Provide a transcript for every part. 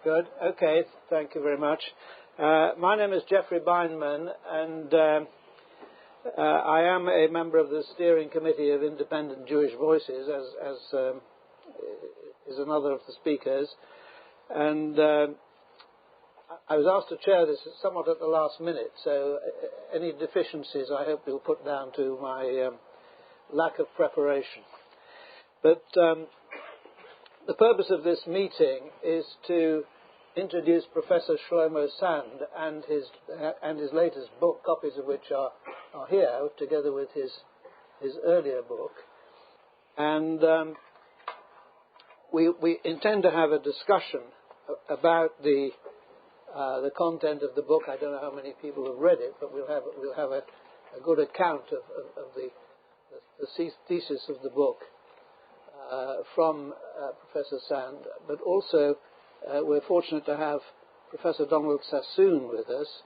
Good. Okay. Thank you very much. My name is Jeffrey Beinman, and I am a member of the steering committee of Independent Jewish Voices, as is another of the speakers. And I was asked to chair this somewhat at the last minute, so any deficiencies I hope you'll put down to my lack of preparation. But the purpose of this meeting is to introduce Professor Shlomo Sand and his latest book, copies of which are here, together with his earlier book. And we intend to have a discussion about the content of the book. I don't know how many people have read it, but we'll have a good account of the thesis of the book from Professor Sand. But also, we're fortunate to have Professor Donald Sassoon with us,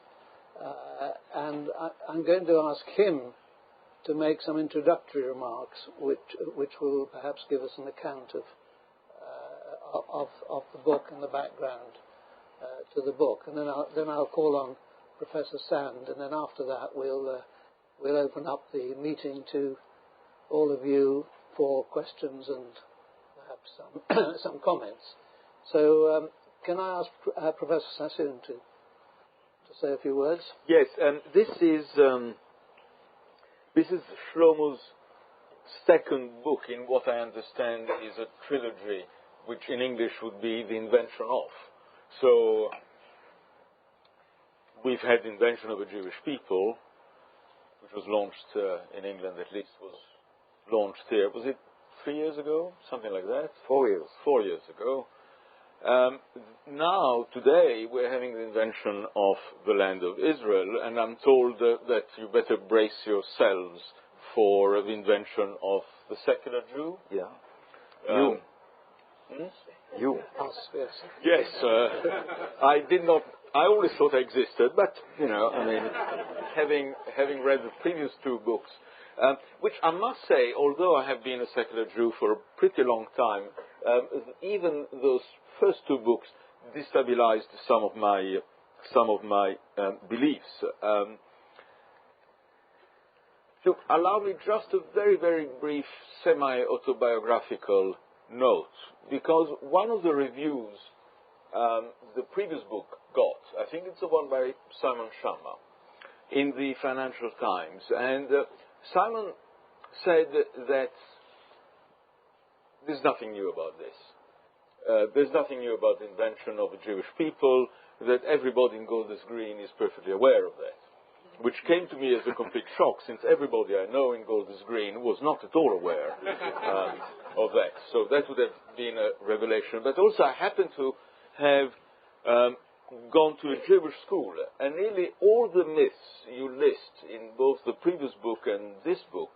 and I'm going to ask him to make some introductory remarks, which will perhaps give us an account of the book and the background to the book, and then I'll call on Professor Sand, and then after that we'll open up the meeting to all of you for questions and perhaps some comments. So can I ask Professor Sassoon to say a few words? Yes, this is Shlomo's second book in what I understand is a trilogy, which in English would be The Invention of. So we've had The Invention of a Jewish People, which was launched in England, at least was launched here. Was it 3 years ago? Something like that? 4 years. 4 years ago. Now, today, we're having the invention of the land of Israel, and I'm told that you better brace yourselves for the invention of the secular Jew. Yeah. You. Us, yes. Yes. I always thought I existed, but, I mean, having read the previous two books, which I must say, although I have been a secular Jew for a pretty long time, even those first two books destabilized some of my beliefs. So allow me just a very, very brief semi-autobiographical note, because one of the reviews the previous book got, I think it's the one by Simon Schama, in the Financial Times, and Simon said that there's nothing new about this. There's nothing new about the invention of the Jewish people, that everybody in Golders Green is perfectly aware of that, which came to me as a complete shock, since everybody I know in Golders Green was not at all aware of that. So that would have been a revelation. But also I happen to have gone to a Jewish school, and nearly all the myths you list in both the previous book and this book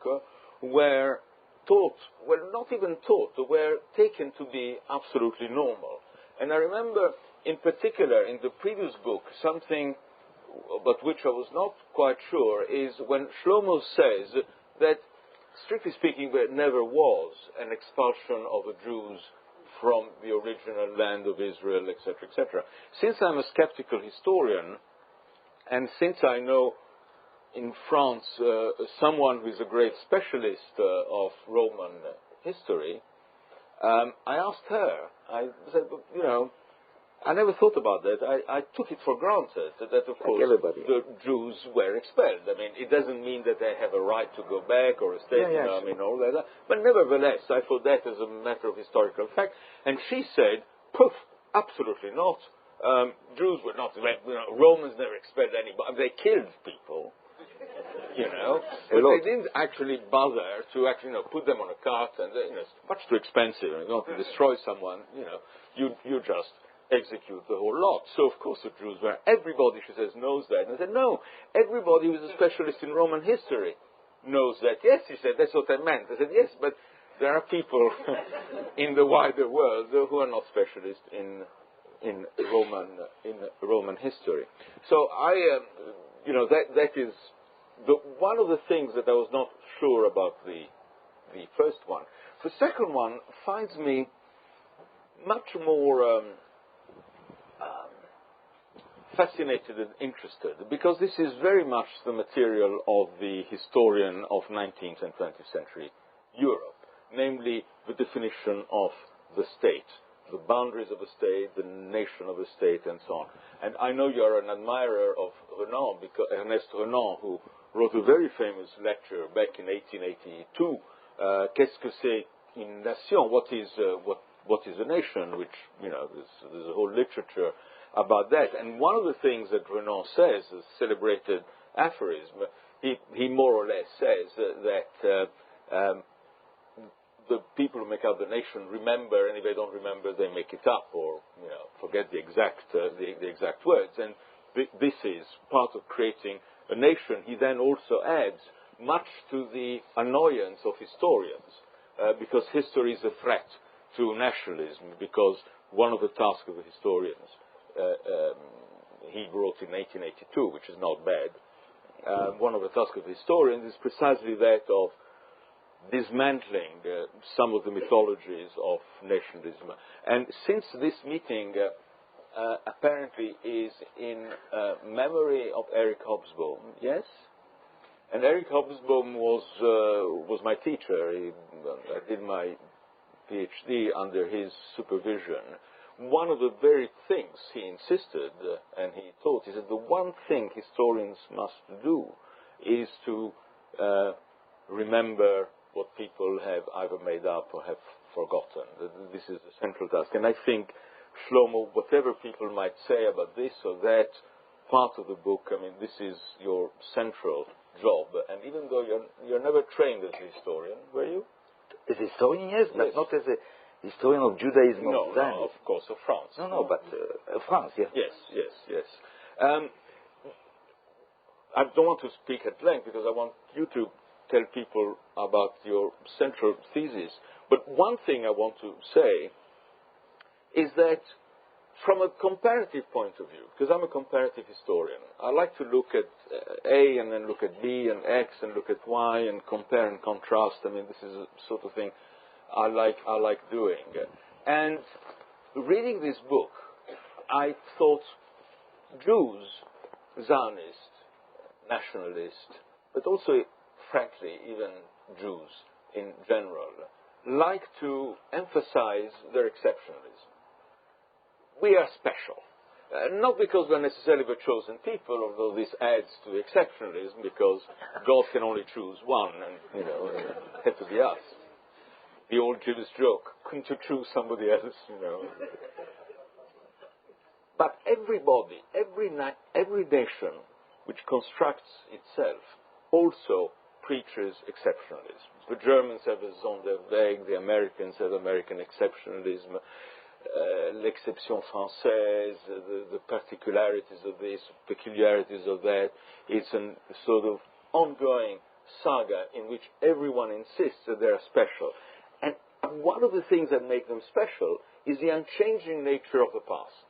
were taught, well, not even taught, were taken to be absolutely normal. And I remember, in particular, in the previous book, something about which I was not quite sure, is when Shlomo says that, strictly speaking, there never was an expulsion of the Jews from the original land of Israel, etc., etc. Since I'm a skeptical historian, and since I know in France someone who is a great specialist of Roman history, I asked her, I said, I never thought about that. I took it for granted that, of course, the Jews were expelled. I mean, it doesn't mean that they have a right to go back or a state, all that. But nevertheless, I thought that as a matter of historical fact. And she said, poof, absolutely not. Jews were not, Romans never expelled anybody. They killed people, but they didn't actually bother to put them on a cart, and it's much too expensive. And you want to destroy someone, you just execute the whole lot. So, of course, the Jews were. Everybody, she says, knows that. And I said, no, everybody who is a specialist in Roman history knows that. Yes, he said, that's what I meant. I said, yes, but there are people in the wider world who are not specialists in Roman history. So that is one of the things that I was not sure about the first one. The second one finds me much more fascinated and interested because this is very much the material of the historian of 19th and 20th century Europe, namely the definition of the state, the boundaries of a state, the nation of a state, and so on. And I know you are an admirer of Renan, Ernest Renan, who wrote a very famous lecture back in 1882, Qu'est-ce que c'est une nation? What is a nation? Which, you know, there's a whole literature about that. And one of the things that Renan says, a celebrated aphorism, he more or less says that the people who make up the nation remember, and if they don't remember, they make it up or, you know, forget the exact words. And this is part of creating a nation. He then also adds, much to the annoyance of historians, because history is a threat to nationalism, because one of the tasks of the historians, he wrote in 1882, which is not bad, one of the tasks of historians is precisely that of dismantling some of the mythologies of nationalism. And since this meeting apparently is in memory of Eric Hobsbawm, yes? And Eric Hobsbawm was my teacher. I did my PhD under his supervision. One of the very things he insisted and he taught is that the one thing historians must do is to remember what people have either made up or have forgotten. This is the central task. And I think, Shlomo, whatever people might say about this or that part of the book, I mean, this is your central job. And even though you're never trained as a historian, were you? As a historian, yes, but not as a historian of Judaism. No, of course, of France. No, but France, yes. Yes. I don't want to speak at length because I want you to tell people about your central thesis. But one thing I want to say is that from a comparative point of view, because I'm a comparative historian, I like to look at A and then look at B and X and look at Y and compare and contrast. I mean, this is a sort of thing I like doing. And reading this book, I thought Jews, Zionist, nationalist, but also, frankly, even Jews in general, like to emphasize their exceptionalism. We are special. Not because we're necessarily the chosen people, although this adds to the exceptionalism, because God can only choose one, and, you know, it had to be us. The old Jewish joke, couldn't you choose somebody else, you know? But everybody, every nation which constructs itself also preaches exceptionalism. The Germans have a Sonderweg, the Americans have American exceptionalism, l'exception française, the particularities of this, peculiarities of that. It's a sort of ongoing saga in which everyone insists that they are special. And one of the things that make them special is the unchanging nature of the past.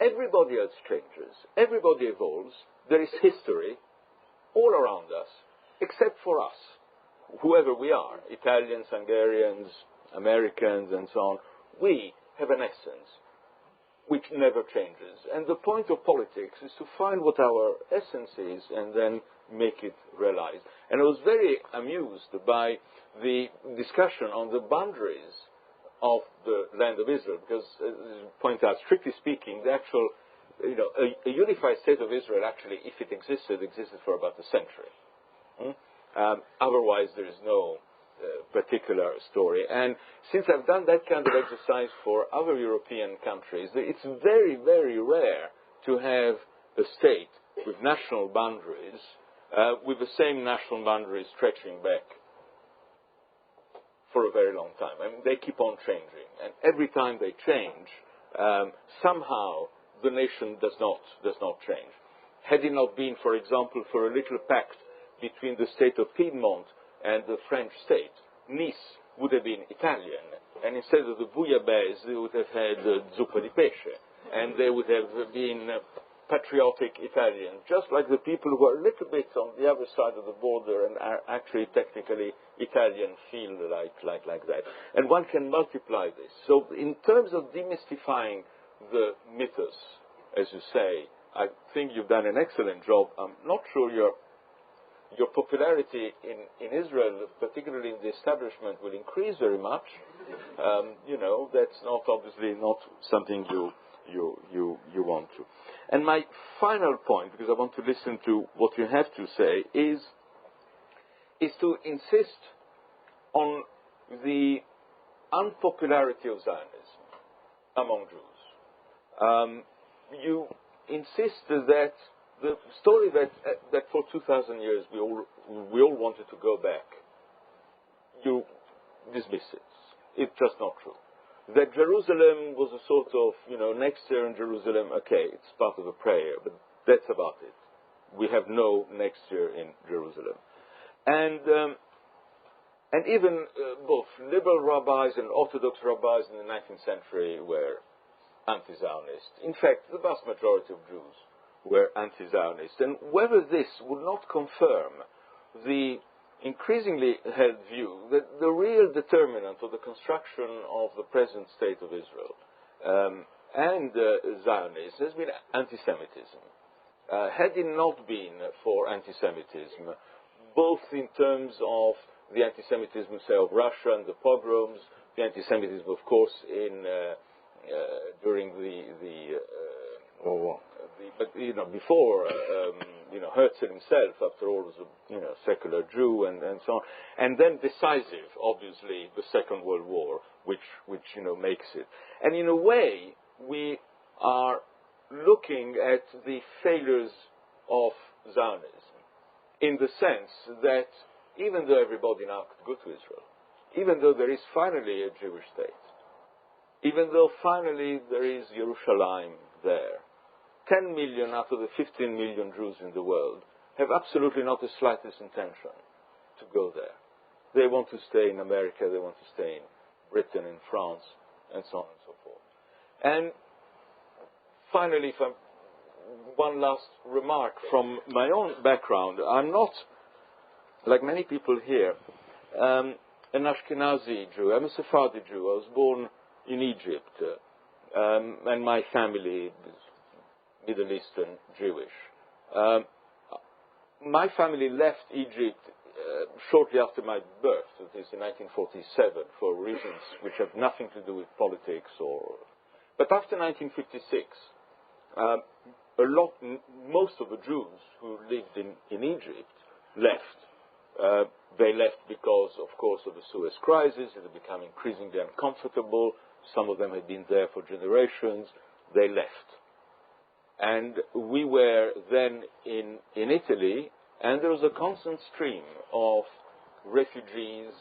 Everybody else changes. Everybody evolves. There is history all around us, except for us, whoever we are, Italians, Hungarians, Americans, and so on. We have an essence which never changes. And the point of politics is to find what our essence is and then make it realized. And I was very amused by the discussion on the boundaries of the land of Israel, because, as you point out, strictly speaking, the actual, you know, a unified state of Israel actually, if it existed for about a century. Otherwise, there is no particular story. And since I've done that kind of exercise for other European countries, it's very, very rare to have a state with national boundaries, with the same national boundaries stretching back for a very long time. I mean, they keep on changing. And every time they change, somehow the nation does not change. Had it not been, for example, for a little pact between the state of Piedmont and the French state, Nice would have been Italian, and instead of the bouillabaisse, they would have had zuppa di pesce, and they would have been patriotic Italians, just like the people who are a little bit on the other side of the border and are actually technically Italian feel like that. And one can multiply this. So in terms of demystifying the mythos, as you say, I think you've done an excellent job. I'm not sure your popularity in Israel, particularly in the establishment, will increase very much. That's obviously not something you want to. And my final point, because I want to listen to what you have to say, is to insist on the unpopularity of Zionism among Jews. You insist that the story that for 2,000 years we all wanted to go back, you dismiss it. It's just not true. That Jerusalem was a sort of, next year in Jerusalem, okay, it's part of a prayer, but that's about it. We have no next year in Jerusalem. And even both liberal rabbis and Orthodox rabbis in the 19th century were anti-Zionist. In fact, the vast majority of Jews were anti-Zionist. And whether this would not confirm the increasingly held view that the real determinant of the construction of the present state of Israel and Zionism has been anti-Semitism. Had it not been for anti-Semitism, both in terms of the anti-Semitism, say, of Russia and the pogroms, the anti-Semitism, of course, during the but before Herzl himself, after all, was a secular Jew and so on, and then decisive, obviously, the Second World War, which makes it. And in a way, we are looking at the failures of Zionism, in the sense that even though everybody now could go to Israel, even though there is finally a Jewish state, even though finally there is Jerusalem there, 10 million out of the 15 million Jews in the world have absolutely not the slightest intention to go there. They want to stay in America, they want to stay in Britain, in France, and so on and so forth. And finally, one last remark from my own background. I'm not, like many people here, an Ashkenazi Jew. I'm a Sephardi Jew. I was born in Egypt, and my family is Middle Eastern Jewish. My family left Egypt shortly after my birth, that is in 1947, for reasons which have nothing to do with politics But after 1956, most of the Jews who lived in Egypt left. They left because, of course, of the Suez Crisis. It had become increasingly uncomfortable. Some of them had been there for generations. They left. And we were then in Italy, and there was a constant stream of refugees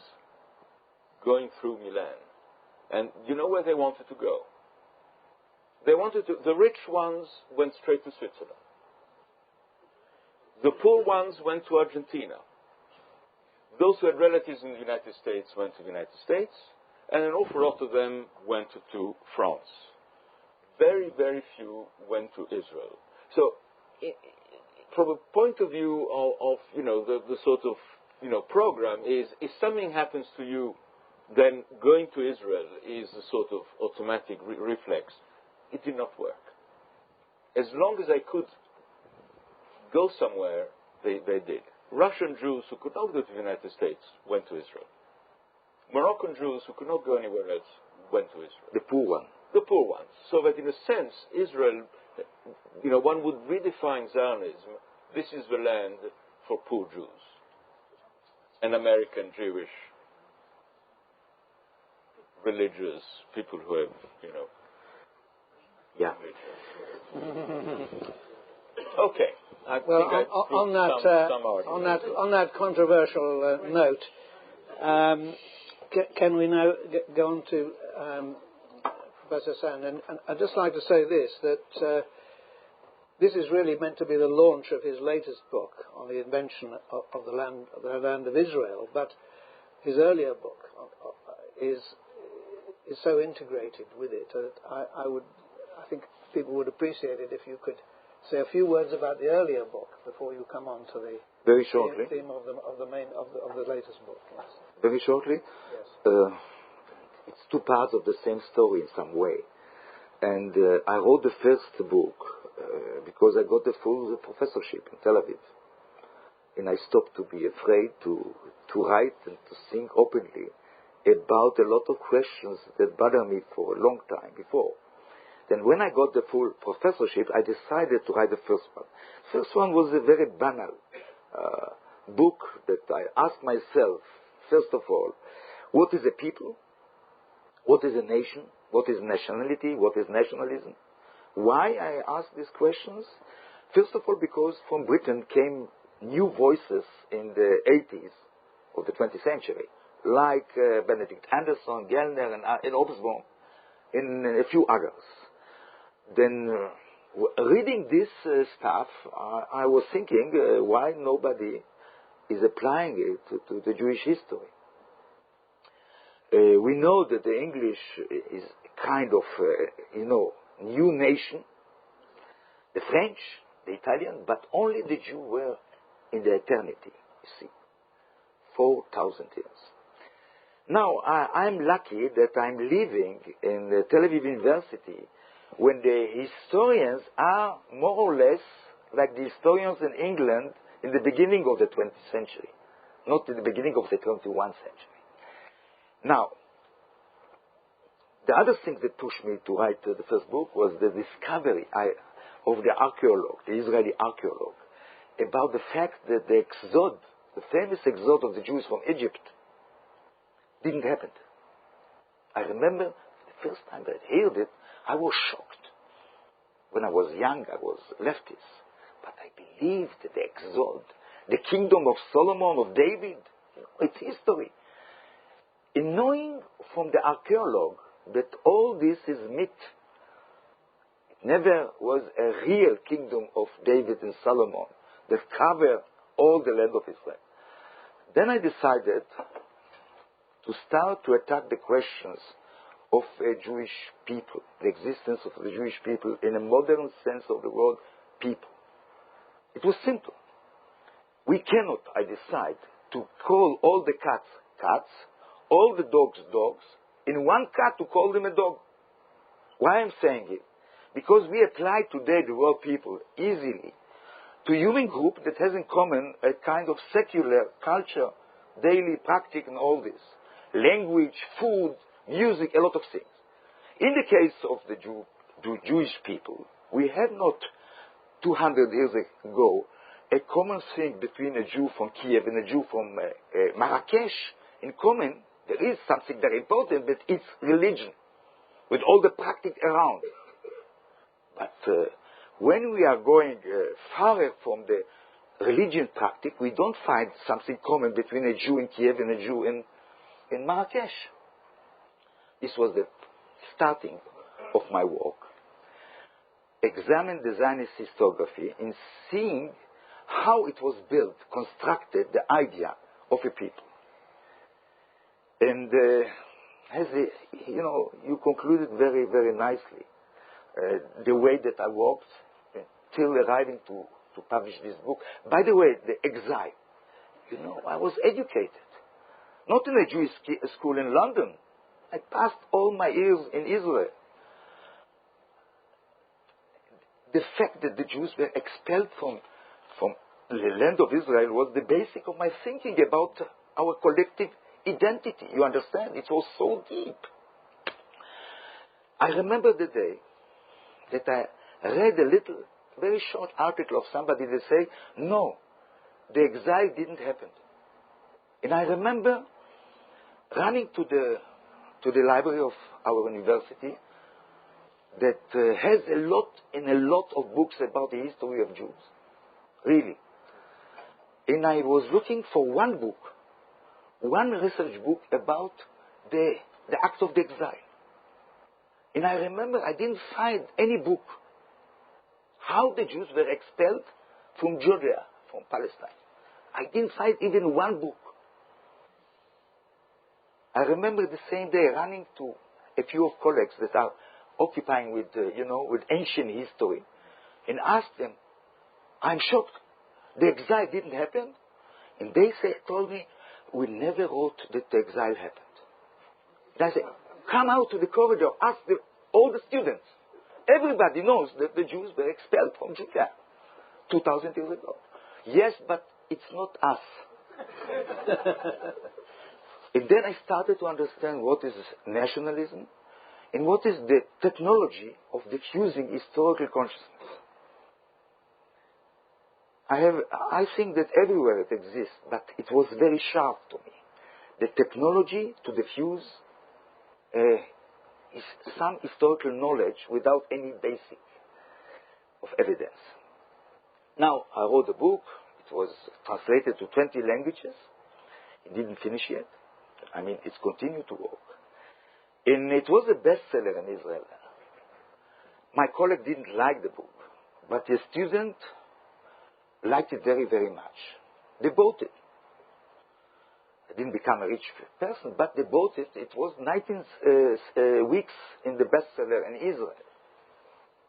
going through Milan. And you know where they wanted to go? The rich ones went straight to Switzerland. The poor ones went to Argentina. Those who had relatives in the United States went to the United States, and an awful lot of them went to France. Very, very few went to Israel. So, from a point of view of the sort of program is, if something happens to you, then going to Israel is a sort of automatic reflex. It did not work. As long as I could go somewhere, they did. Russian Jews who could not go to the United States went to Israel. Moroccan Jews who could not go anywhere else went to Israel. The poor one. The poor ones. So that in a sense, Israel, one would redefine Zionism. This is the land for poor Jews and American Jewish religious people who have, Yeah. Okay. On that controversial note, can we now go on to Professor Sand? And I'd just like to say this, that this is really meant to be the launch of his latest book on the invention of the land of Israel, but his earlier book is so integrated with it that I think people would appreciate it if you could say a few words about the earlier book before you come on to the very shortly theme of the latest book. Yes. Very shortly. Yes. It's two parts of the same story in some way. And I wrote the first book because I got the full professorship in Tel Aviv. And I stopped to be afraid to write and to think openly about a lot of questions that bothered me for a long time before. Then when I got the full professorship, I decided to write the first one. First one was a very banal book that I asked myself, first of all, what is a people? What is a nation? What is nationality? What is nationalism? Why I asked these questions? First of all, because from Britain came new voices in the 80s of the 20th century, like Benedict Anderson, Gellner, and Obsbaum, and a few others. Then, reading this stuff, I was thinking why nobody is applying it to the Jewish history. We know that the English is kind of, new nation. The French, the Italian, but only the Jew were in the eternity, you see. 4,000 years. Now, I'm lucky that I'm living in the Tel Aviv University when the historians are more or less like the historians in England in the beginning of the 20th century, not in the beginning of the 21st century. Now, the other thing that pushed me to write the first book was the discovery of the archaeologist, the Israeli archaeologist, about the fact that the exodus, the famous exodus of the Jews from Egypt, didn't happen. I remember the first time that I heard it, I was shocked. When I was young, I was leftist. But I believed that the exodus, the kingdom of Solomon, of David, it's history. In knowing from the archaeologue that all this is myth, it never was a real kingdom of David and Solomon that covered all the land of Israel. Then I decided to start to attack the questions of a Jewish people, the existence of the Jewish people in a modern sense of the word people. It was simple. We cannot, I decide, to call all the cats, cats, all the dogs, dogs, in one cat to call them a dog. Why I'm saying it? Because we apply today the word people easily to a human group that has in common a kind of secular culture, daily practice and all this. Language, food, music, a lot of things. In the case of the Jewish people, we had not 200 years ago a common thing between a Jew from Kiev and a Jew from Marrakesh. In common, there is something very important, but it's religion, with all the practice around. But when we are going farther from the religion practice, we don't find something common between a Jew in Kiev and a Jew in Marrakesh. This was the starting of my work. Examine the Zionist historiography in seeing how it was built, constructed, the idea of a people. And you concluded very, very nicely the way that I worked till arriving to publish this book. By the way, the exile. I was educated. Not in a Jewish school in London. I passed all my years in Israel. The fact that the Jews were expelled from the land of Israel was the basic of my thinking about our collective identity. You understand? It was so deep. I remember the day that I read a little, very short article of somebody that said, no, the exile didn't happen. And I remember running to the library of our university that has a lot of books about the history of Jews. Really. And I was looking for one book, one research book about the act of the exile. And I remember I didn't find any book how the Jews were expelled from Judea, from Palestine. I didn't find even one book. I remember the same day running to a few of colleagues that are occupying with ancient history and asked them, I'm shocked. The exile didn't happen? And they told me, we never wrote that the exile happened. And I said, come out to the corridor, ask all the students. Everybody knows that the Jews were expelled from Judea 2,000 years ago. Yes, but it's not us. And then I started to understand what is nationalism and what is the technology of diffusing historical consciousness. I think that everywhere it exists, but it was very sharp to me. The technology to diffuse is some historical knowledge without any basic of evidence. Now, I wrote a book. It was translated to 20 languages. It didn't finish yet. I mean, it's continued to work. And it was a bestseller in Israel. My colleague didn't like the book, but a student liked it very, very much. They bought it. I didn't become a rich person, but they bought it. It was 19 weeks in the bestseller in Israel.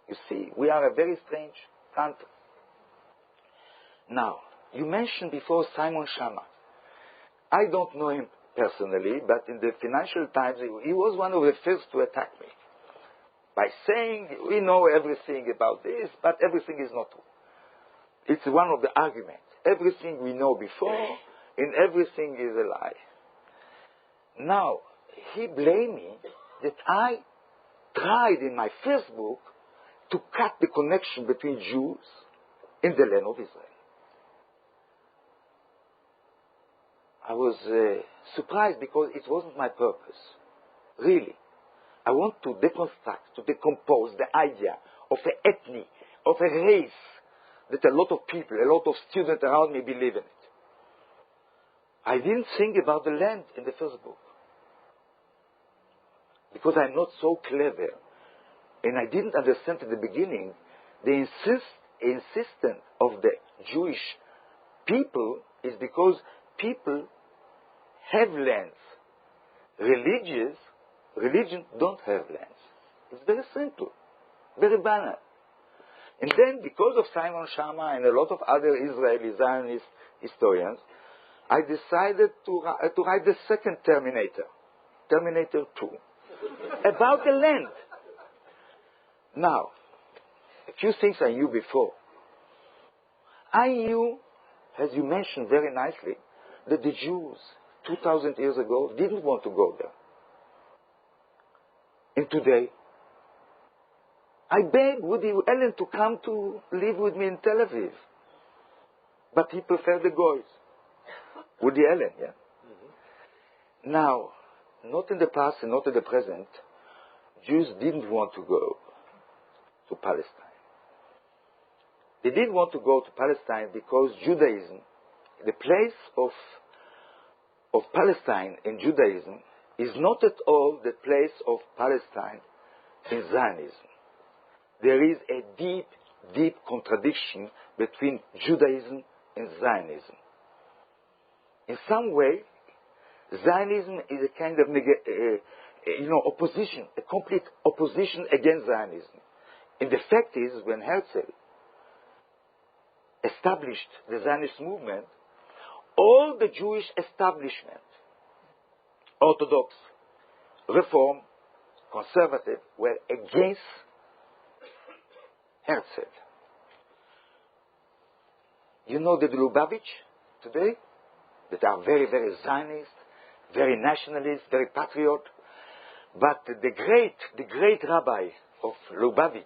You see, we are a very strange country. Now, you mentioned before Simon Schama. I don't know him personally, but in the Financial Times, he was one of the first to attack me by saying, we know everything about this, but everything is not true. It's one of the arguments. Everything we know before, and everything is a lie. Now, he blamed me that I tried in my first book to cut the connection between Jews and the land of Israel. I was surprised because it wasn't my purpose. Really. I want to deconstruct, to decompose the idea of an ethnic, of a race that a lot of people, a lot of students around me believe in it. I didn't think about the land in the first book because I'm not so clever and I didn't understand at the beginning the insistence of the Jewish people is because people have lands. Religion don't have lands. It's very simple, very banal. And then, because of Simon Schama and a lot of other Israeli Zionist historians, I decided to write the second Terminator, Terminator 2, about the land. Now, a few things I knew before. I knew, as you mentioned very nicely, that the Jews 2,000 years ago didn't want to go there. And today, I begged Woody Allen to come to live with me in Tel Aviv. But he preferred the Goys. Woody Allen, yeah? Mm-hmm. Now, not in the past and not in the present, Jews didn't want to go to Palestine. They didn't want to go to Palestine because Judaism, the place of Palestine in Judaism, is not at all the place of Palestine in Zionism. There is a deep, deep contradiction between Judaism and Zionism. In some way, Zionism is a kind of opposition, a complete opposition against Zionism. And the fact is, when Herzl established the Zionist movement, all the Jewish establishment, Orthodox, Reform, Conservative, were against Herzl. You know the Lubavitch today, that are very, very Zionist, very nationalist, very patriot. But the great rabbi of Lubavitch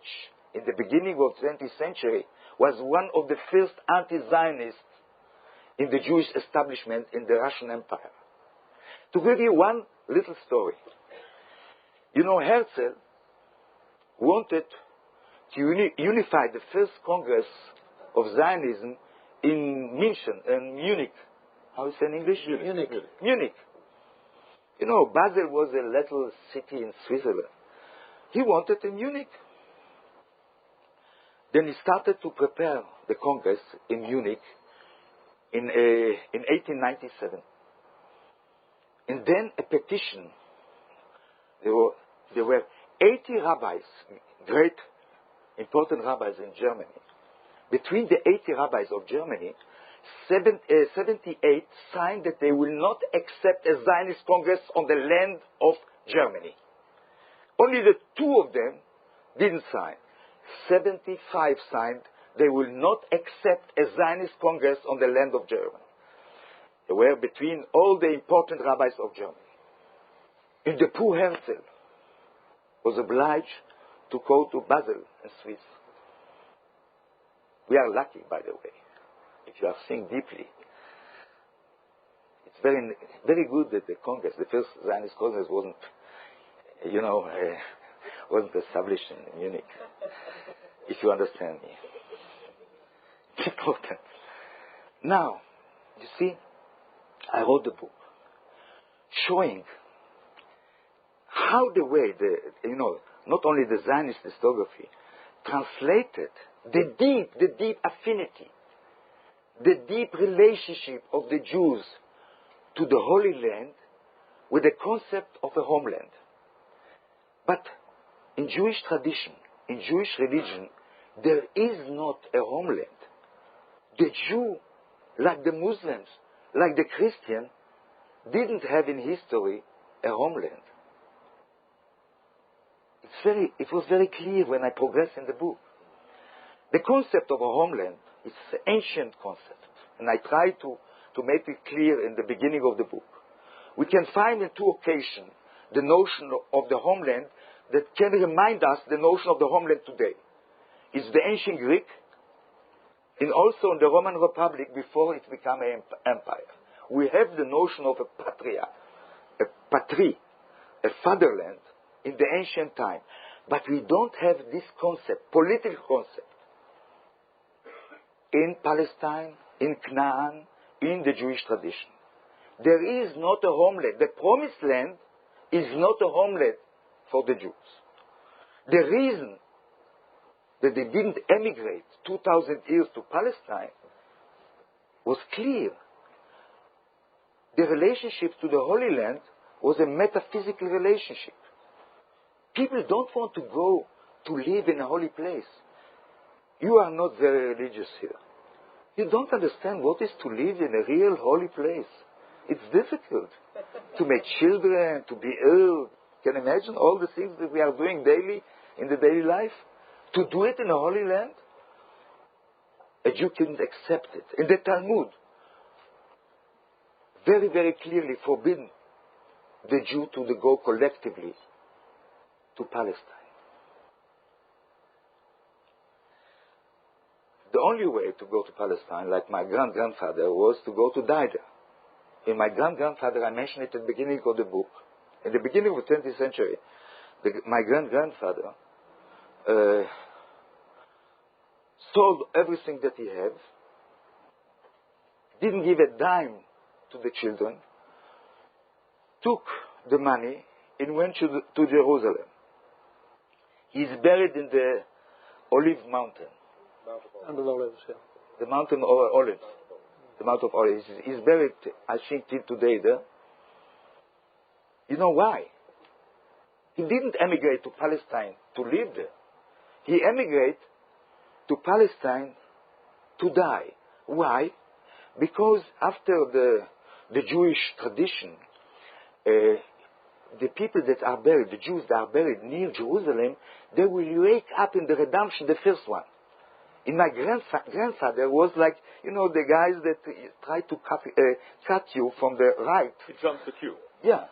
in the beginning of the 20th century was one of the first anti-Zionists in the Jewish establishment in the Russian Empire. To give you one little story. You know, Herzl wanted to unify the first Congress of Zionism in Munich. How is it in English? Munich. You know, Basel was a little city in Switzerland. He wanted in Munich. Then he started to prepare the Congress in Munich in 1897. And then a petition. There were 80 rabbis, great, important rabbis in Germany. Between the 80 rabbis of Germany, 78 signed that they will not accept a Zionist Congress on the land of Germany. Only the two of them didn't sign. 75 signed. They will not accept a Zionist Congress on the land of Germany. They were between all the important rabbis of Germany. And the poor Herzl was obliged to go to Basel in Swiss. We are lucky, by the way, if you are seeing deeply. It's very, very good that the Congress, the first Zionist Congress, wasn't established in Munich. If you understand me. It's important. Now, you see, I wrote the book showing how the way, not only the Zionist historiography, translated the deep affinity, the deep relationship of the Jews to the Holy Land with the concept of a homeland. But in Jewish tradition, in Jewish religion, there is not a homeland. The Jew, like the Muslims, like the Christian, didn't have in history a homeland. It was very clear when I progressed in the book. The concept of a homeland is an ancient concept, and I try to make it clear in the beginning of the book. We can find in two occasions the notion of the homeland that can remind us the notion of the homeland today. It's the ancient Greek, and also in the Roman Republic before it became an empire. We have the notion of a patria, a patrie, a fatherland in the ancient time. But we don't have this concept, political concept, in Palestine, in Canaan, in the Jewish tradition. There is not a homeland. The promised land is not a homeland for the Jews. The reason that they didn't emigrate 2,000 years to Palestine was clear. The relationship to the Holy Land was a metaphysical relationship. People don't want to go to live in a holy place. You are not very religious here. You don't understand what is to live in a real holy place. It's difficult to make children, to be ill. Can you imagine all the things that we are doing daily in the daily life? To do it in a holy land? A Jew couldn't accept it. In the Talmud, very, very clearly forbidden the Jew to go collectively to Palestine. The only way to go to Palestine, like my grandfather, was to go to die there. In my grandfather, I mentioned it at the beginning of the book. In the beginning of the 20th century, my grandfather sold everything that he had, didn't give a dime to the children, took the money and went to Jerusalem. He's buried in the Olive Mountain. Under the Olives, yeah. The Mountain of Olives. The Mount of Olives. He's buried, I think, till today there. You know why? He didn't emigrate to Palestine to live there. He emigrated to Palestine to die. Why? Because after the Jewish tradition, the people that are buried, the Jews that are buried near Jerusalem, they will wake up in the redemption, the first one. In my grandfather was like, the guys that try to cut you from the right. He jumped the queue. Yeah.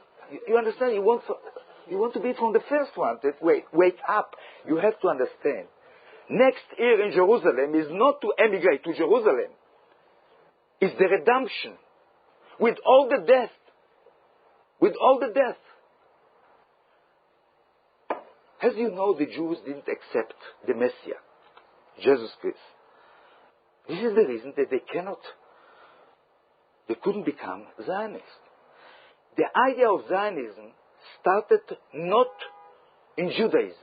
You understand? You want to be from the first one that wake up. You have to understand. Next year in Jerusalem is not to emigrate to Jerusalem. It's the redemption. With all the death. With all the death. As you know, the Jews didn't accept the Messiah, Jesus Christ. This is the reason that they couldn't become Zionists. The idea of Zionism started not in Judaism.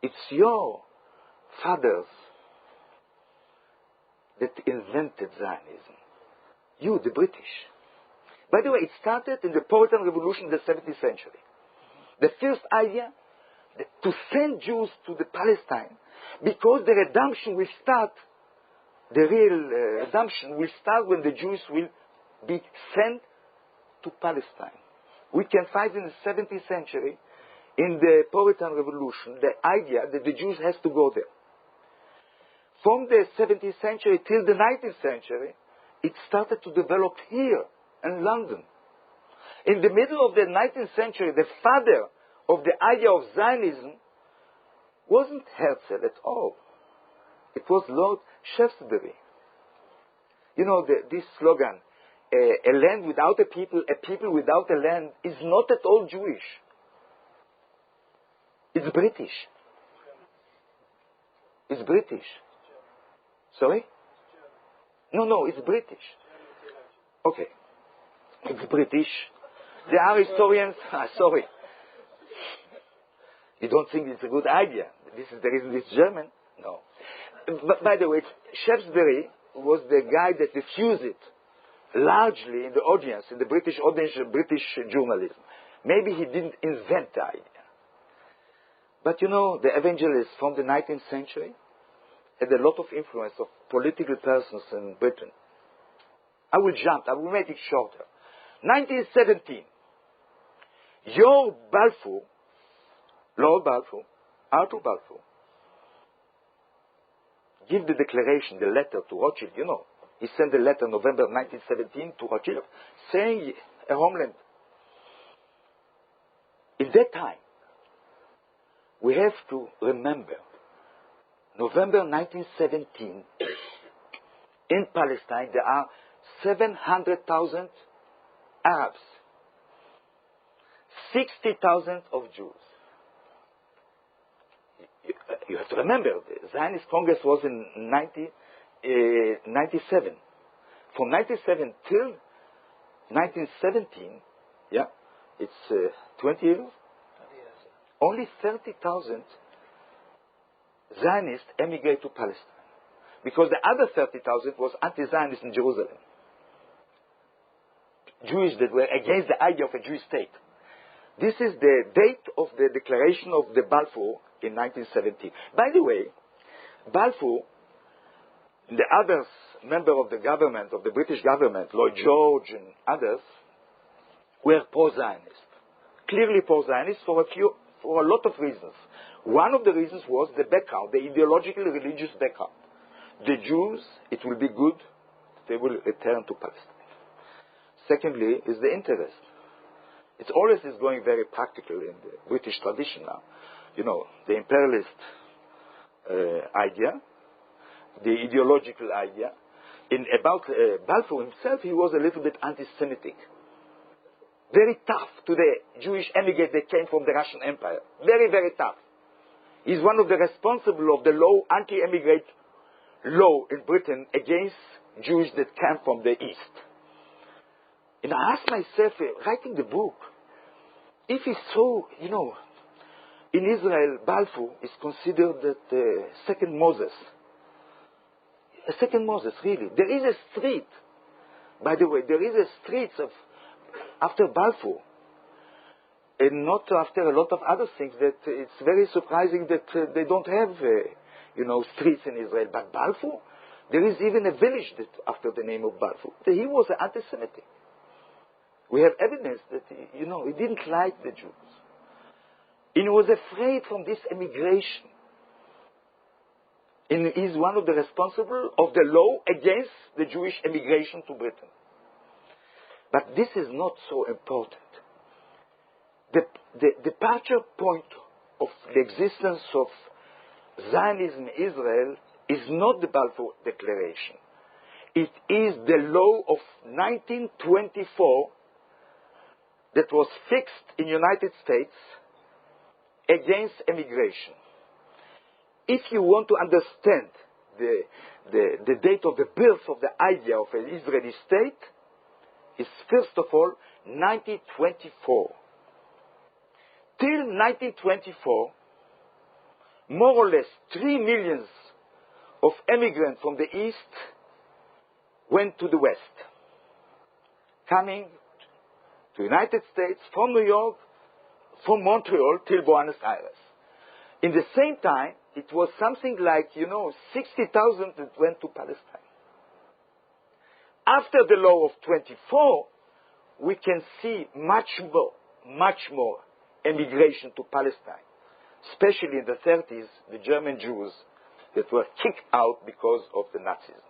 It's your fathers that invented Zionism. You, the British. By the way, it started in the Puritan Revolution in the 17th century. The first idea to send Jews to the Palestine, because the redemption will start, the real redemption will start when the Jews will be sent to Palestine. We can find in the 17th century in the Puritan Revolution the idea that the Jews has to go there. From the 17th century till the 19th century, it started to develop here in London. In the middle of the 19th century, the father of the idea of Zionism wasn't Herzl at all. It was Lord Shaftesbury. You know, this slogan, a land without a people without a land, is not at all Jewish. It's British. It's British. Sorry? No, it's British. Okay. It's British. There are historians. Sorry. You don't think it's a good idea? This is the reason it's German? No. But by the way, Shaftesbury was the guy that diffused it largely in the audience, in the British audience, British journalism. Maybe he didn't invent the idea. But you know, the evangelists from the 19th century had a lot of influence of political persons in Britain. I will make it shorter. 1917. Lord Balfour, Arthur Balfour, give the declaration, the letter to Rothschild, you know. He sent a letter November 1917 to Rothschild saying a homeland. In that time, we have to remember November 1917, in Palestine, there are 700,000 Arabs, 60,000 of Jews. You have to remember, the Zionist Congress was in 1997. From 1997 till 1917, yeah, it's 20 years. Only 30,000 Zionists emigrate to Palestine, because the other 30,000 was anti-Zionist in Jerusalem. Jews that were against the idea of a Jewish state. This is the date of the declaration of the Balfour in 1917. By the way, Balfour, the others, member of the government, of the British government, Lloyd George and others, were pro-Zionist. Clearly pro-Zionist for a lot of reasons. One of the reasons was the background, the ideological religious background. The Jews, it will be good, they will return to Palestine. Secondly, is the interest. It always is going very practical in the British tradition now. You know, the imperialist idea, the ideological idea. About Balfour himself, he was a little bit anti-Semitic. Very tough to the Jewish emigrants that came from the Russian Empire. Very, very tough. He's one of the responsible of the law, anti-emigrant law in Britain against Jews that came from the East. And I asked myself, writing the book, if it's so, you know, in Israel, Balfour is considered the second Moses. A second Moses, really. There is a street, by the way, there is a street after Balfour. And not after a lot of other things that it's very surprising that they don't have, streets in Israel. But Balfour, there is even a village that after the name of Balfour. He was an anti-Semitic. We have evidence that, he didn't like the Jews. And he was afraid from this emigration. And he's one of the responsible of the law against the Jewish emigration to Britain. But this is not so important. The departure point of the existence of Zionism in Israel is not the Balfour Declaration. It is the law of 1924 that was fixed in the United States against emigration. If you want to understand the date of the birth of the idea of an Israeli state, it's first of all 1924. Till 1924, more or less 3 million of immigrants from the East went to the West, coming to the United States from New York, from Montreal till Buenos Aires. In the same time, it was something like, 60,000 that went to Palestine. After the law of 24, we can see much more emigration to Palestine, especially in the 30s, the German Jews that were kicked out because of the Nazism.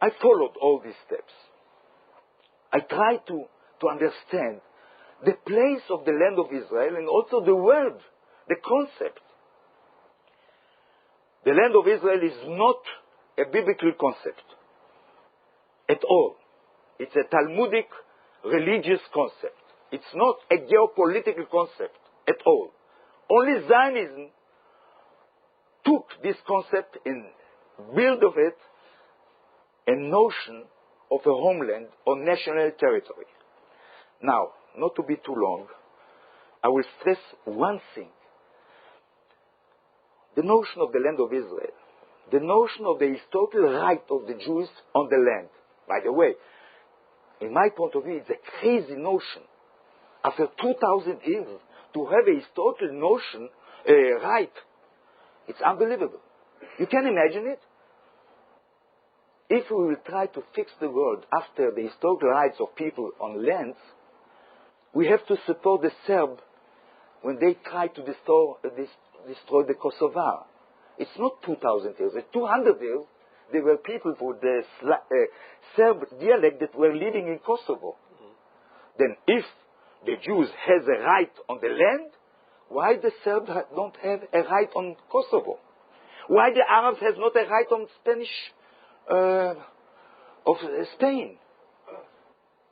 I followed all these steps. I tried to understand the place of the land of Israel and also the word, the concept. The land of Israel is not a biblical concept at all. It's a Talmudic religious concept. It's not a geopolitical concept at all. Only Zionism took this concept and built of it a notion of a homeland or national territory. Now, not to be too long, I will stress one thing. The notion of the land of Israel, the notion of the historical right of the Jews on the land. By the way, in my point of view, it's a crazy notion. After 2,000 years, to have a historical notion, right, it's unbelievable. You can imagine it? If we will try to fix the world after the historical rights of people on lands, we have to support the Serb when they try to destroy the Kosovar. It's not 2,000 years. It's 200 years. There were people with the Serb dialect that were living in Kosovo. Then if the Jews has a right on the land, why the Serbs don't have a right on Kosovo? Why the Arabs has not a right on of Spain?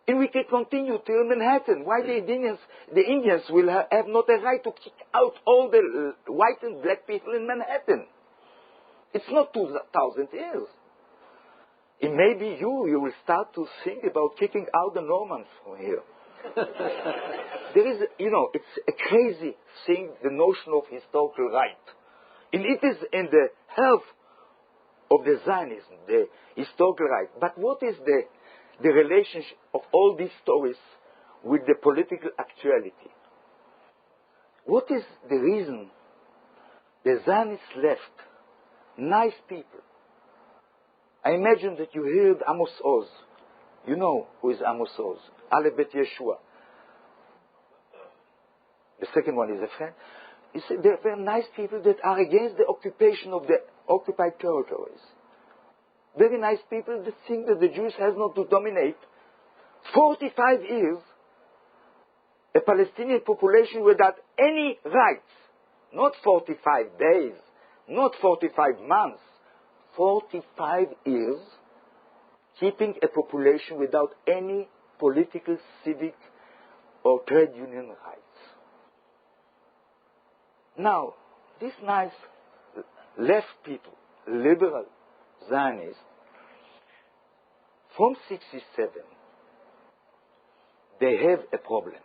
And we can continue till Manhattan. Why the Indians will have not a right to kick out all the white and black people in Manhattan? It's not 2,000 years. And maybe you will start to think about kicking out the Normans from here. There is, it's a crazy thing, the notion of historical right. And it is in the health of the Zionism, the historical right. But what is the relationship of all these stories with the political actuality? What is the reason the Zionists left nice people? I imagine that you heard Amos Oz. You know who is Amos Oz. Aleph Bet Yeshua. The second one is a friend. You see, there are nice people that are against the occupation of the occupied territories. Very nice people that think that the Jews has not to dominate 45 years a Palestinian population without any rights. Not 45 days, not 45 months, 45 years keeping a population without any political, civic, or trade union rights. Now, these nice left people, liberal Zionists, from 1967, they have a problem.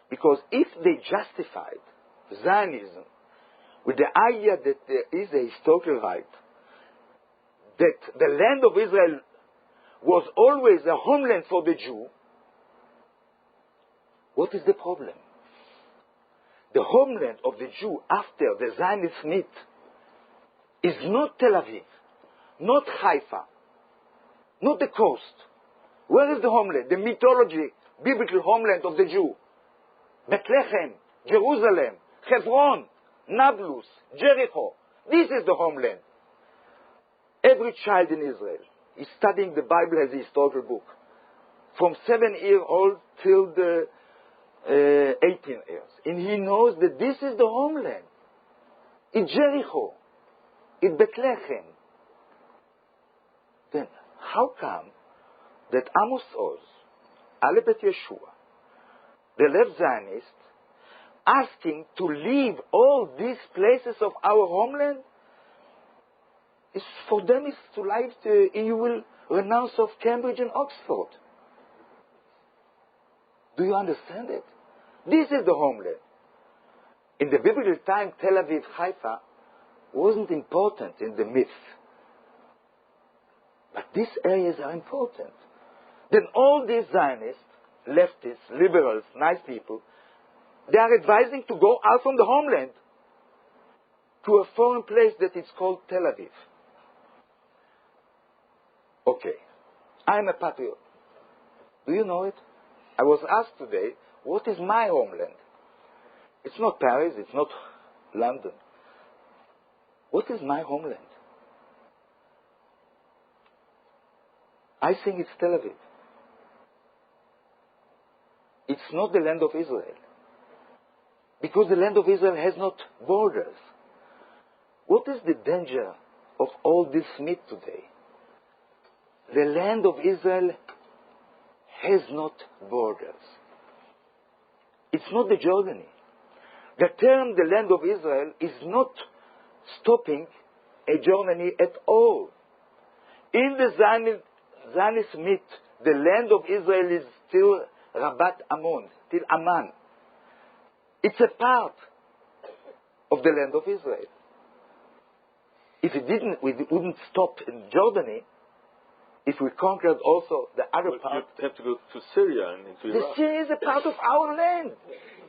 Because if they justified Zionism with the idea that there is a historical right, that the land of Israel was always a homeland for the Jew, what is the problem? The homeland of the Jew after the Zionist myth is not Tel Aviv, not Haifa, not the coast. Where is the homeland? The mythology, biblical homeland of the Jew. Bethlehem, Jerusalem, Hebron, Nablus, Jericho. This is the homeland. Every child in Israel is studying the Bible as a historical book. From 7-year-old till the 18 years. And he knows that this is the homeland. In Jericho, in Bethlehem. Then how come that Amos Oz, Aleph Bet Yeshua, the left Zionist, asking to leave all these places of our homeland? Is for them is to live, you will renounce of Cambridge and Oxford. Do you understand it? This is the homeland. In the biblical time, Tel Aviv, Haifa wasn't important in the myth. But these areas are important. Then all these Zionists, leftists, liberals, nice people, they are advising to go out from the homeland to a foreign place that is called Tel Aviv. Okay, I'm a patriot. Do you know it? I was asked today, What is my homeland? It's not Paris, it's not London. What is my homeland? I think it's Tel Aviv. It's not the land of Israel. Because the land of Israel has not borders. What is the danger of all this myth today? The land of Israel has not borders. It's not the Jordani. The term the land of Israel is not stopping a Jordani at all. In the Zionist myth, the land of Israel is still Rabat Ammon, till Amman. It's a part of the land of Israel. If we wouldn't stop in Jordani, if we conquered also the other part. You have to go to Syria and into Iraq. Syria is a part of our land,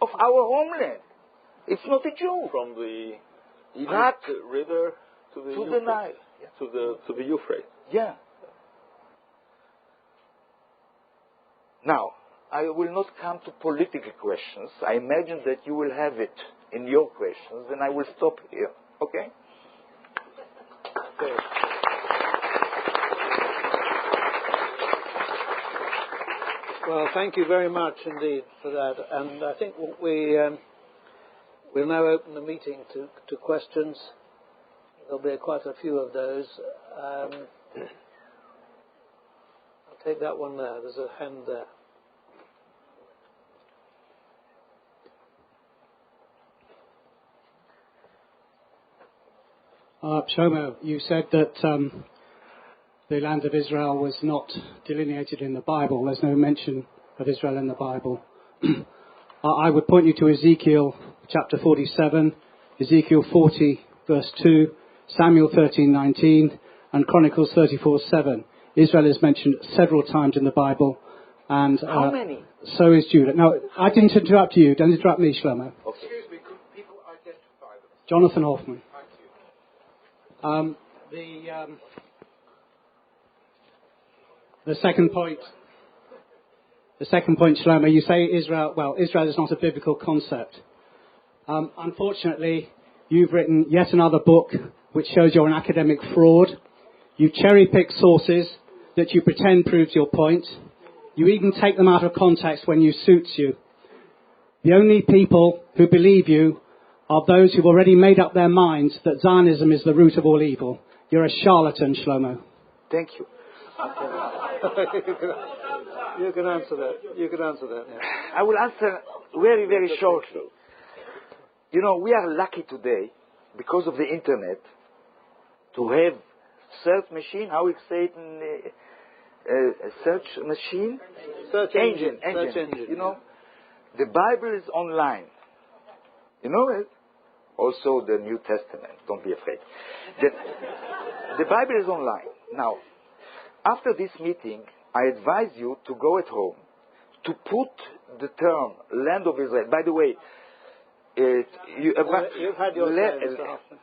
of our homeland. It's not a Jew. From the Iraq river to the Nile. To the Euphrates. Yeah. Now, I will not come to political questions. I imagine that you will have it in your questions, and I will stop here. Okay? Okay. Well, thank you very much indeed for that. And I think we'll now open the meeting to questions. There'll be quite a few of those. I'll take that one there. There's a hand there. Shlomo, you said that the land of Israel was not delineated in the Bible. There's no mention of Israel in the Bible. I would point you to Ezekiel chapter 47, Ezekiel 40 verse 2, Samuel 13:19, and Chronicles 34:7. Israel is mentioned several times in the Bible. And how many? So is Judah. Now, I didn't interrupt you. Don't interrupt me, Shlomo. Okay. Excuse me, could people identify them? Jonathan Hoffman. Thank you. The second point, Shlomo, you say Israel is not a biblical concept. Unfortunately, you've written yet another book which shows you're an academic fraud. You cherry-pick sources that you pretend proves your point. You even take them out of context when you suits you. The only people who believe you are those who've already made up their minds that Zionism is the root of all evil. You're a charlatan, Shlomo. Thank you. You can answer that. Yeah. I will answer very, very shortly. You know, we are lucky today, because of the internet, to have search machine. How we say it in a search machine? Search engine. Search engine. You know, the Bible is online. You know it? Also the New Testament. Don't be afraid. The Bible is online. Now, after this meeting, I advise you to go at home, to put the term land of Israel. By the way, you've had your say, Mr. Hoffman.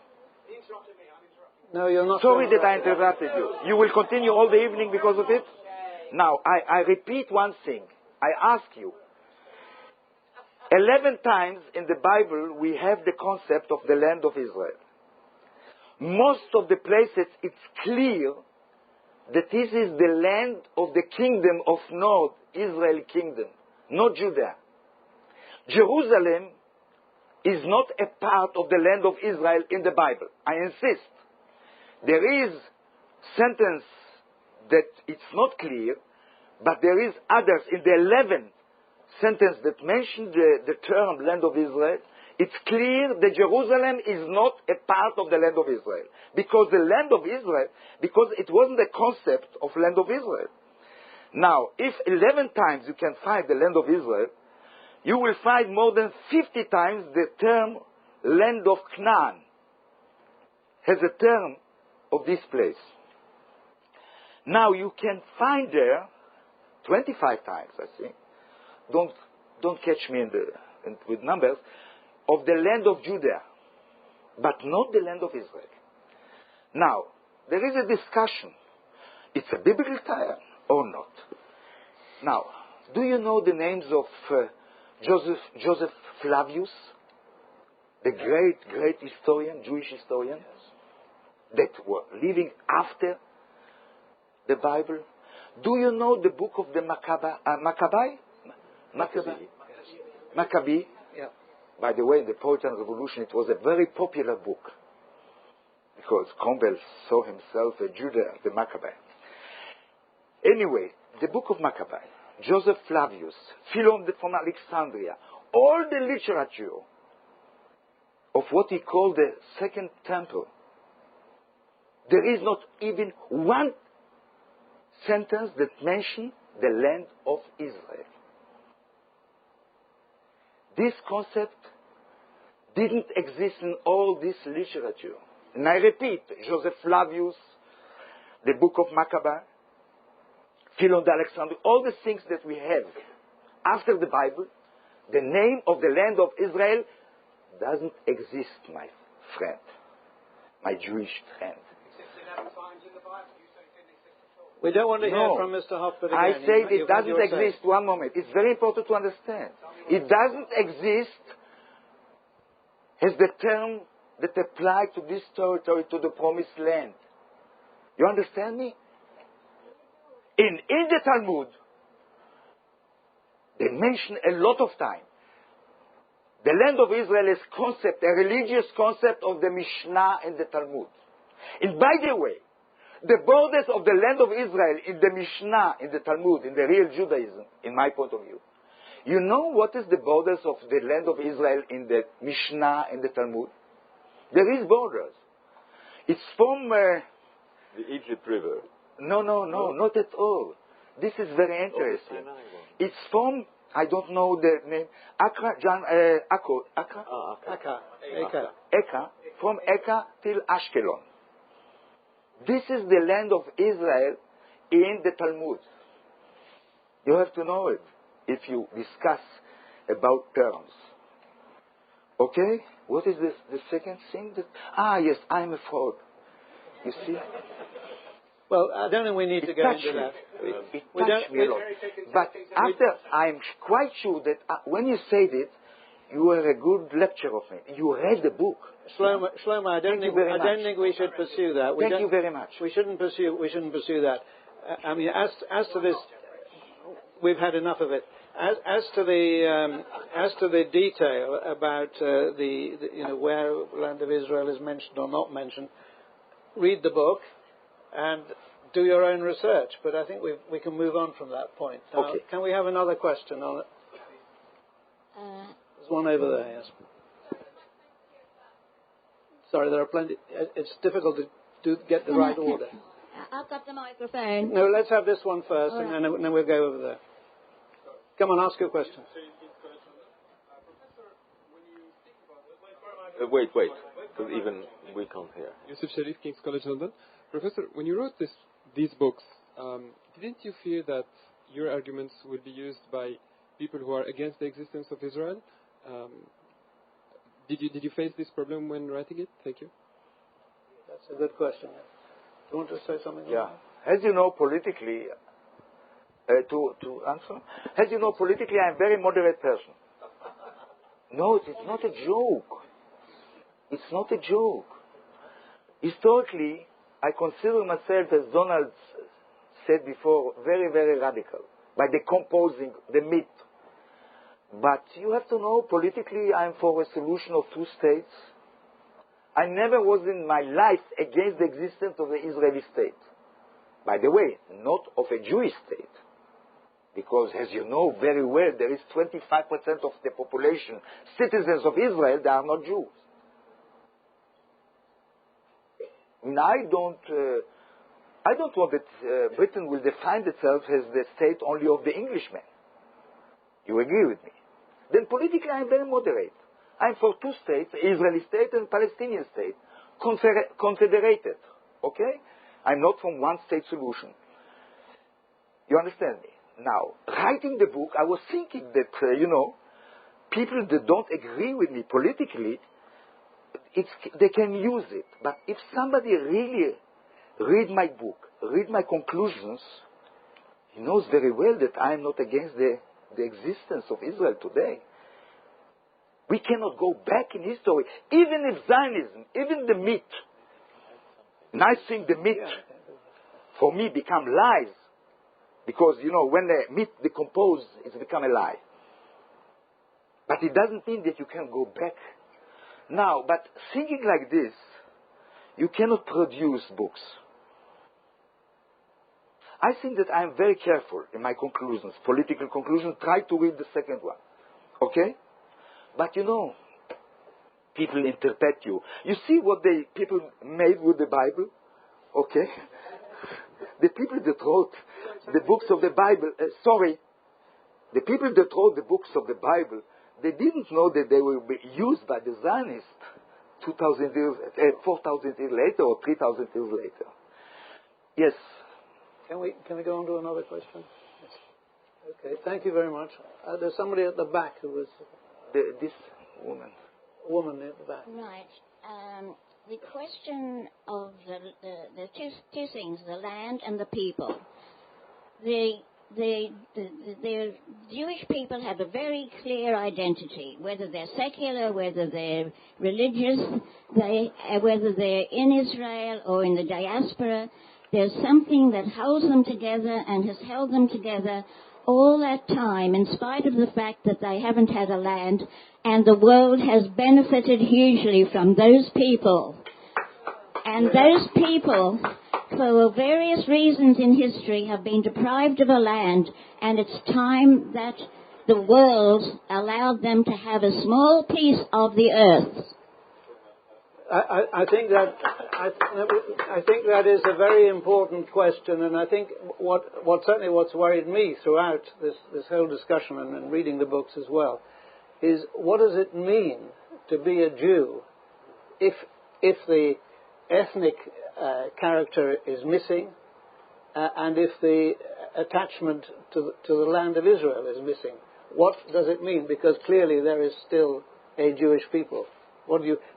No, you're not. Sorry that I interrupted you. You will continue all the evening because of it? Now, I repeat one thing. I ask you. 11 times in the Bible we have the concept of the land of Israel. Most of the places it's clear that this is the land of the kingdom of North, Israel kingdom, not Judah. Jerusalem is not a part of the land of Israel in the Bible. I insist. There is sentence that it's not clear, but there is others in the 11th sentence that mention the term land of Israel. It's clear that Jerusalem is not a part of the land of Israel. Because the land of Israel, because it wasn't a concept of land of Israel. Now, if 11 times you can find the land of Israel, you will find more than 50 times the term land of Canaan has a term of this place. Now, you can find there 25 times, I think. Don't catch me with numbers, of the land of Judah, but not the land of Israel. Now, there is a discussion. It's a biblical term or not. Now, do you know the names of Joseph Flavius, the great historian, Jewish historian, that were living after the Bible. Do you know the book of the Maccabee? Yeah. By the way, in the Puritan Revolution, it was a very popular book because Cromwell saw himself a Judah, the Maccabee. Anyway, the book of Maccabee, Joseph Flavius, Philon from Alexandria, all the literature of what he called the Second Temple. There is not even one sentence that mentions the land of Israel. This concept didn't exist in all this literature. And I repeat, Joseph Flavius, the book of Maccabee, Philon de Alexandria, all the things that we have after the Bible, the name of the land of Israel doesn't exist, my friend, my Jewish friend. We don't want to hear No. from Mr. Hoffman again. I say it You've had doesn't your say. exist. One moment. It's very important to understand. It doesn't exist as the term that applies to this territory, to the promised land. You understand me? In the Talmud, they mention a lot of time the land of Israel is concept, a religious concept of the Mishnah and the Talmud. And by the way, the borders of the land of Israel in the Mishnah, in the Talmud, in the real Judaism, in my point of view. You know what is the borders of the land of Israel in the Mishnah and the Talmud? There is borders. It's from... the Egypt River. No, not at all. This is very interesting. It's from, I don't know the name, Accra, from Eka till Ashkelon. This is the land of Israel in the Talmud. You have to know it if you discuss about terms. Okay? What is this, the second thing? Yes, I'm a fraud. You see? Well, I don't think we need to go into that. It touched me a lot. But after, I'm quite sure that when you said it, you were a good lecturer of me. You read the book. Shlomo, I don't think we should pursue that. Thank you very much. We shouldn't pursue that. I mean, as to this, we've had enough of it. As to the detail about where land of Israel is mentioned or not mentioned, read the book and do your own research. But I think we can move on from that point. Now, okay. Can we have another question on it? There's one over there. Yes. Sorry, there are plenty. It's difficult to get the right order. I've got the microphone. No, let's have this one first, and then we'll go over there. Come on, ask your question. Wait, because even we can't hear. Yusuf Sharif, King's College London. Professor, when you wrote these books, didn't you fear that your arguments would be used by people who are against the existence of Israel? Did you face this problem when writing it? Thank you. That's a good question. Do you want to say something? Yeah. As you know, politically, to answer, as you know, politically, I'm a very moderate person. No, it's not a joke. It's not a joke. Historically, I consider myself, as Donald said before, very, very radical by decomposing the myth. But you have to know, politically, I'm for a solution of two states. I never was in my life against the existence of the Israeli state. By the way, not of a Jewish state. Because, as you know very well, there is 25% of the population, citizens of Israel, that are not Jews. And I don't want that Britain will define itself as the state only of the Englishmen. You agree with me? Then politically I'm very moderate. I'm for two states, Israeli state and Palestinian state, confederated. Okay? I'm not from one state solution. You understand me? Now, writing the book, I was thinking that, people that don't agree with me politically, they can use it. But if somebody really read my book, read my conclusions, he knows very well that I am not against the existence of Israel today. We cannot go back in history. Even if Zionism, even the myth, nice thing, the myth, for me, become lies. Because, you know, when the myth decomposes, it's become a lie. But it doesn't mean that you can go back. Now, but thinking like this, you cannot produce books. I think that I am very careful in my conclusions, political conclusions. Try to read the second one. Okay? But you know, people interpret you. You see what the people made with the Bible? Okay? The people that wrote the books of the Bible, the people that wrote the books of the Bible, they didn't know that they will be used by the Zionists 2,000 years, 4,000 years later or 3,000 years later. Yes. Can we go on to another question? Yes. Okay, thank you very much. There's somebody at the back who was... This woman. Woman at the back. Right. The question of the two things, the land and the people. The Jewish people have a very clear identity, whether they're secular, whether they're religious, whether they're in Israel or in the diaspora. There's something that holds them together and has held them together all that time, in spite of the fact that they haven't had a land, and the world has benefited hugely from those people. And those people, for various reasons in history, have been deprived of a land, and it's time that the world allowed them to have a small piece of the earth. I think that is a very important question, and I think what's worried me throughout this whole discussion and reading the books as well is, what does it mean to be a Jew if the ethnic character is missing, and if the attachment to the land of Israel is missing? What does it mean? Because clearly there is still a Jewish people.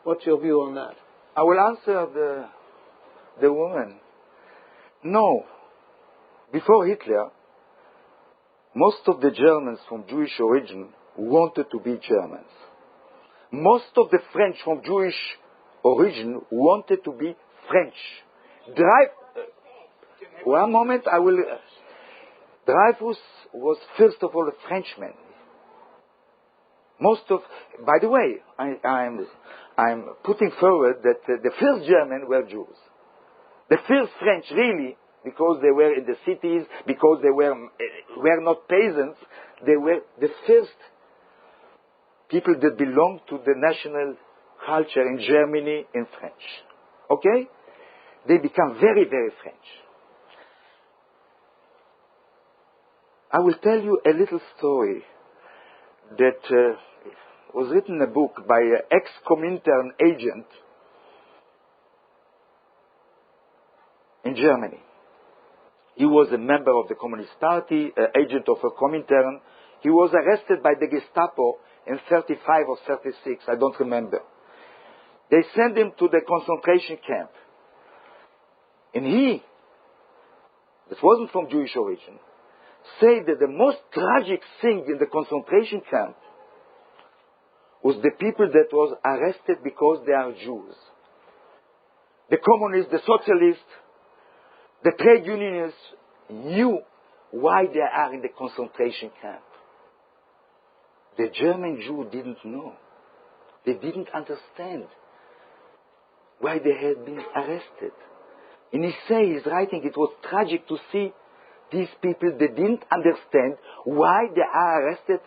What's your view on that? I will answer the woman. No. Before Hitler, most of the Germans from Jewish origin wanted to be Germans. Most of the French from Jewish origin wanted to be French. One moment, Dreyfus was first of all a Frenchman. By the way, I'm putting forward that the first Germans were Jews. The first French, really, because they were in the cities, because they were not peasants, they were the first people that belonged to the national culture in Germany in French. Okay? They become very, very French. I will tell you a little story that was written in a book by an ex-Comintern agent in Germany. He was a member of the Communist Party, agent of a Comintern. He was arrested by the Gestapo in 35 or 36, I don't remember. They sent him to the concentration camp. And he, that wasn't from Jewish origin, said that the most tragic thing in the concentration camp was the people that was arrested because they are Jews. The communists, the socialists, the trade unionists knew why they are in the concentration camp. The German Jew didn't know. They didn't understand why they had been arrested. And he's writing, it was tragic to see these people that didn't understand why they are arrested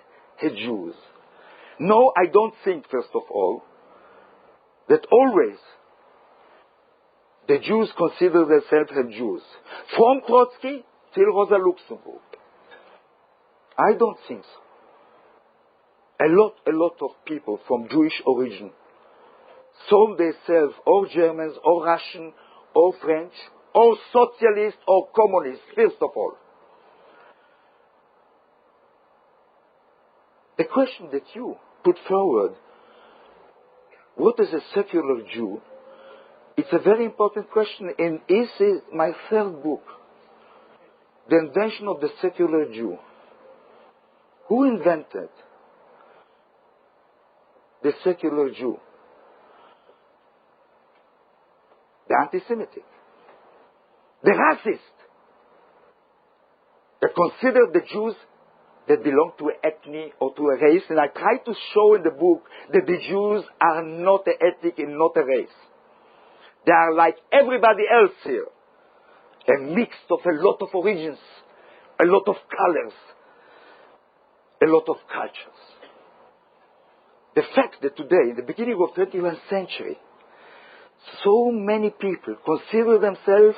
as Jews. No, I don't think, first of all, that always the Jews consider themselves as Jews. From Trotsky till Rosa Luxemburg. I don't think so. A lot of people from Jewish origin saw themselves or Germans or Russian or French or socialist or communist, first of all. The question that you put forward, what is a secular Jew? It's a very important question, and this is my third book, The Invention of the Secular Jew. Who invented the secular Jew, the anti-Semitic, the racist, that consider the Jews that belong to an ethnic or to a race. And I try to show in the book that the Jews are not an ethnic and not a race. They are like everybody else here, a mix of a lot of origins, a lot of colors, a lot of cultures. The fact that today, in the beginning of the 21st century, so many people consider themselves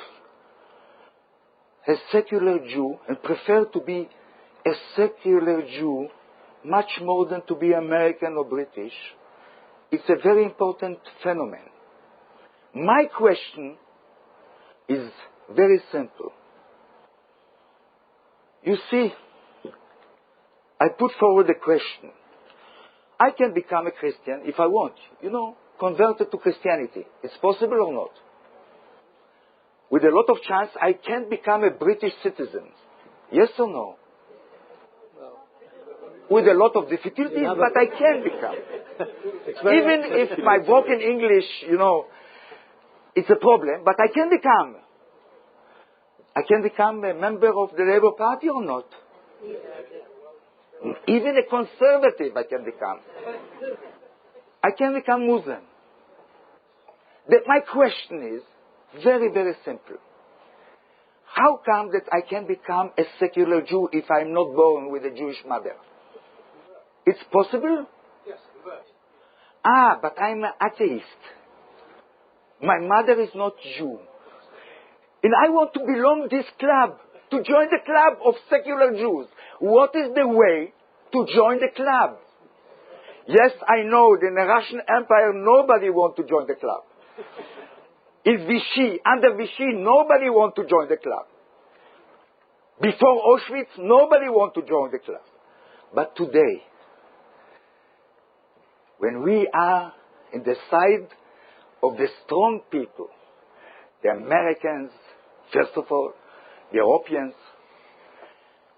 a secular Jew and prefer to be a secular Jew much more than to be American or British, it's a very important phenomenon. My question is very simple. You see, I put forward a question. I can become a Christian if I want, converted to Christianity. It's possible or not? With a lot of chance, I can become a British citizen. Yes or no? With a lot of difficulties, but I can become. Even if my broken English, it's a problem, but I can become. I can become a member of the Labour Party or not? Even a conservative I can become. I can become Muslim. My question is very, very simple. How come that I can become a secular Jew if I'm not born with a Jewish mother? It's possible? Yes, but I'm an atheist. My mother is not Jew. And I want to belong to this club, to join the club of secular Jews. What is the way to join the club? Yes, I know, in the Russian Empire, nobody wants to join the club. In Vichy, under Vichy, nobody wants to join the club. Before Auschwitz, nobody wants to join the club. But today, when we are in the side of the strong people, the Americans, first of all, the Europeans,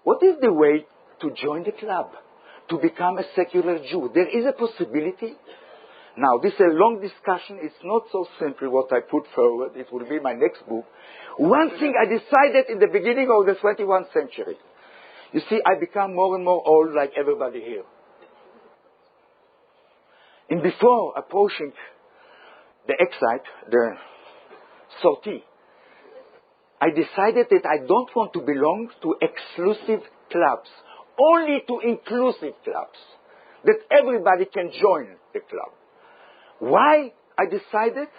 what is the way to join the club? To become a secular Jew? There is a possibility. Now, this is a long discussion. It's not so simple what I put forward. It will be my next book. One thing I decided in the beginning of the 21st century. You see, I become more and more old like everybody here. And before approaching the exit, the sortie, I decided that I don't want to belong to exclusive clubs, only to inclusive clubs, that everybody can join the club. Why I decided?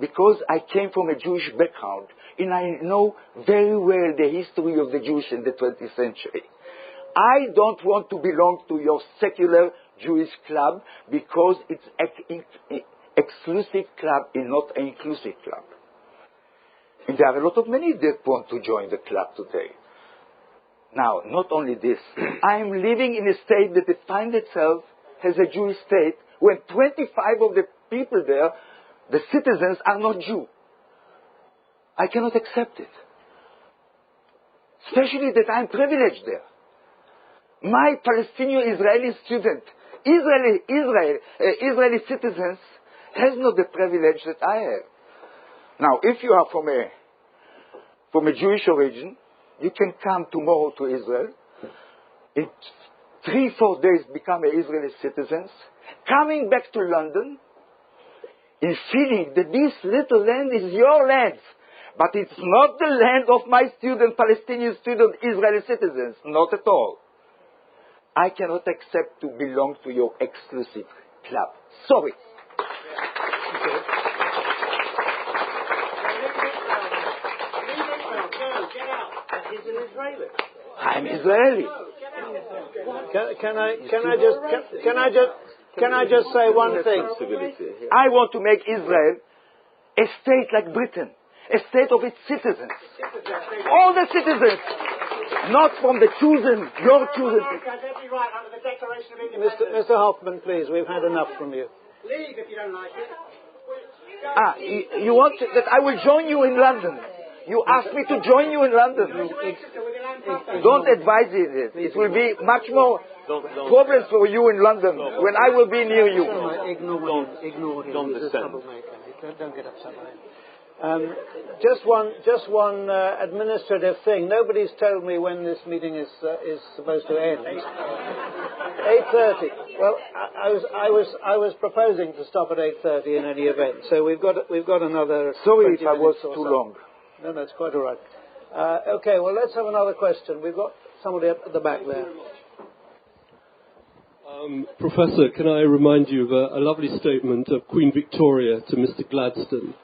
Because I came from a Jewish background, and I know very well the history of the Jews in the 20th century. I don't want to belong to your secular Jewish club because it's an exclusive club and not an inclusive club. And there are a lot of many that want to join the club today. Now, not only this, I am living in a state that defines itself as a Jewish state when 25 of the people there, the citizens, are not Jew. I cannot accept it. Especially that I am privileged there. My Palestinian-Israeli student, Israeli citizens, has not the privilege that I have. Now, if you are from a Jewish origin, you can come tomorrow to Israel. In 3-4 days, become an Israeli citizen. Coming back to London, and feeling that this little land is your land, but it's not the land of my student, Palestinian student, Israeli citizens. Not at all. I cannot accept to belong to your exclusive club. Sorry. I'm Israeli. Can I just say one thing? I want to make Israel a state like Britain, a state of its citizens. All the citizens, not from the chosen, your chosen. Mr. Hoffman, please, we've had enough from you. Leave if you don't like it. You want that I will join you in London? You asked me to join you in London. Don't advise it. It will be much more problems for you in London when I will be near you. Ignore him. Don't He's a descend. troublemaker. Don't get upset with him. Just one administrative thing. Nobody's told me when this meeting is supposed to end. 8:30. Well, I was proposing to stop at 8:30 in any event. So we've got another. Sorry if I 20 was minutes or too so. long. No, that's quite all right. Okay. Well, let's have another question. We've got somebody up at the back there. Professor, can I remind you of a lovely statement of Queen Victoria to Mr. Gladstone?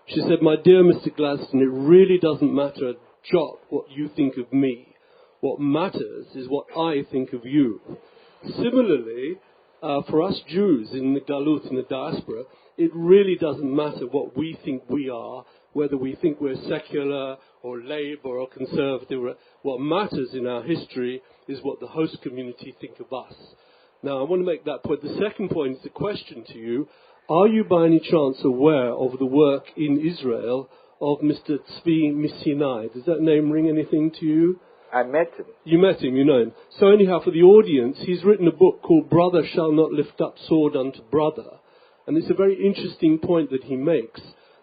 She said, "My dear Mr. Gladstone, it really doesn't matter a jot what you think of me. What matters is what I think of you." Similarly, for us Jews in the Galut, in the diaspora, it really doesn't matter what we think we are, whether we think we're secular or Labour or Conservative. What matters in our history is what the host community think of us. Now, I want to make that point. The second point is a question to you. Are you by any chance aware of the work in Israel of Mr. Tzvi Sinai? Does that name ring anything to you? I met him. You met him, you know him. So anyhow, for the audience, he's written a book called Brother Shall Not Lift Up Sword Unto Brother. And it's a very interesting point that he makes,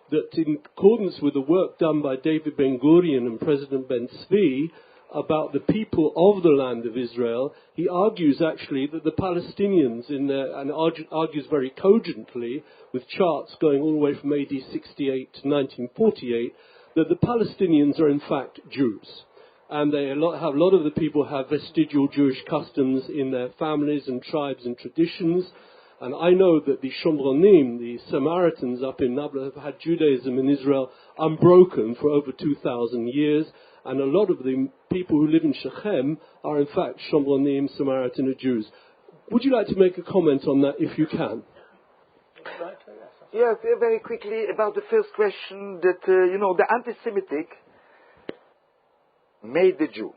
that in accordance with the work done by David Ben-Gurion and President Ben-Tzvi about the people of the land of Israel, he argues actually that the Palestinians and argues very cogently with charts going all the way from AD 68 to 1948, that the Palestinians are in fact Jews. And a lot of the people have vestigial Jewish customs in their families and tribes and traditions. And I know that the Shomronim, the Samaritans up in Nablus, have had Judaism in Israel unbroken for over 2,000 years. And a lot of the people who live in Shechem are in fact Shomronim, Samaritan, or Jews. Would you like to make a comment on that if you can? Yes, very quickly about the first question that, the anti-Semitic made the Jew,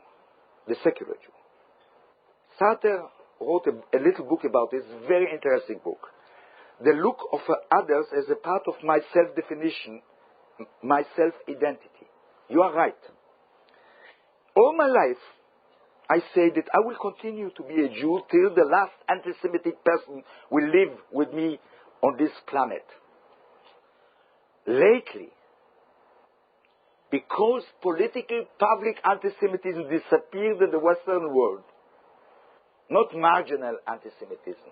the secular Jew. Sartre wrote a little book about this, very interesting book. The look of others as a part of my self-definition, my self-identity. You are right. All my life, I say that I will continue to be a Jew till the last anti-Semitic person will live with me on this planet. Lately, because political public anti-Semitism disappeared in the Western world, not marginal anti-Semitism.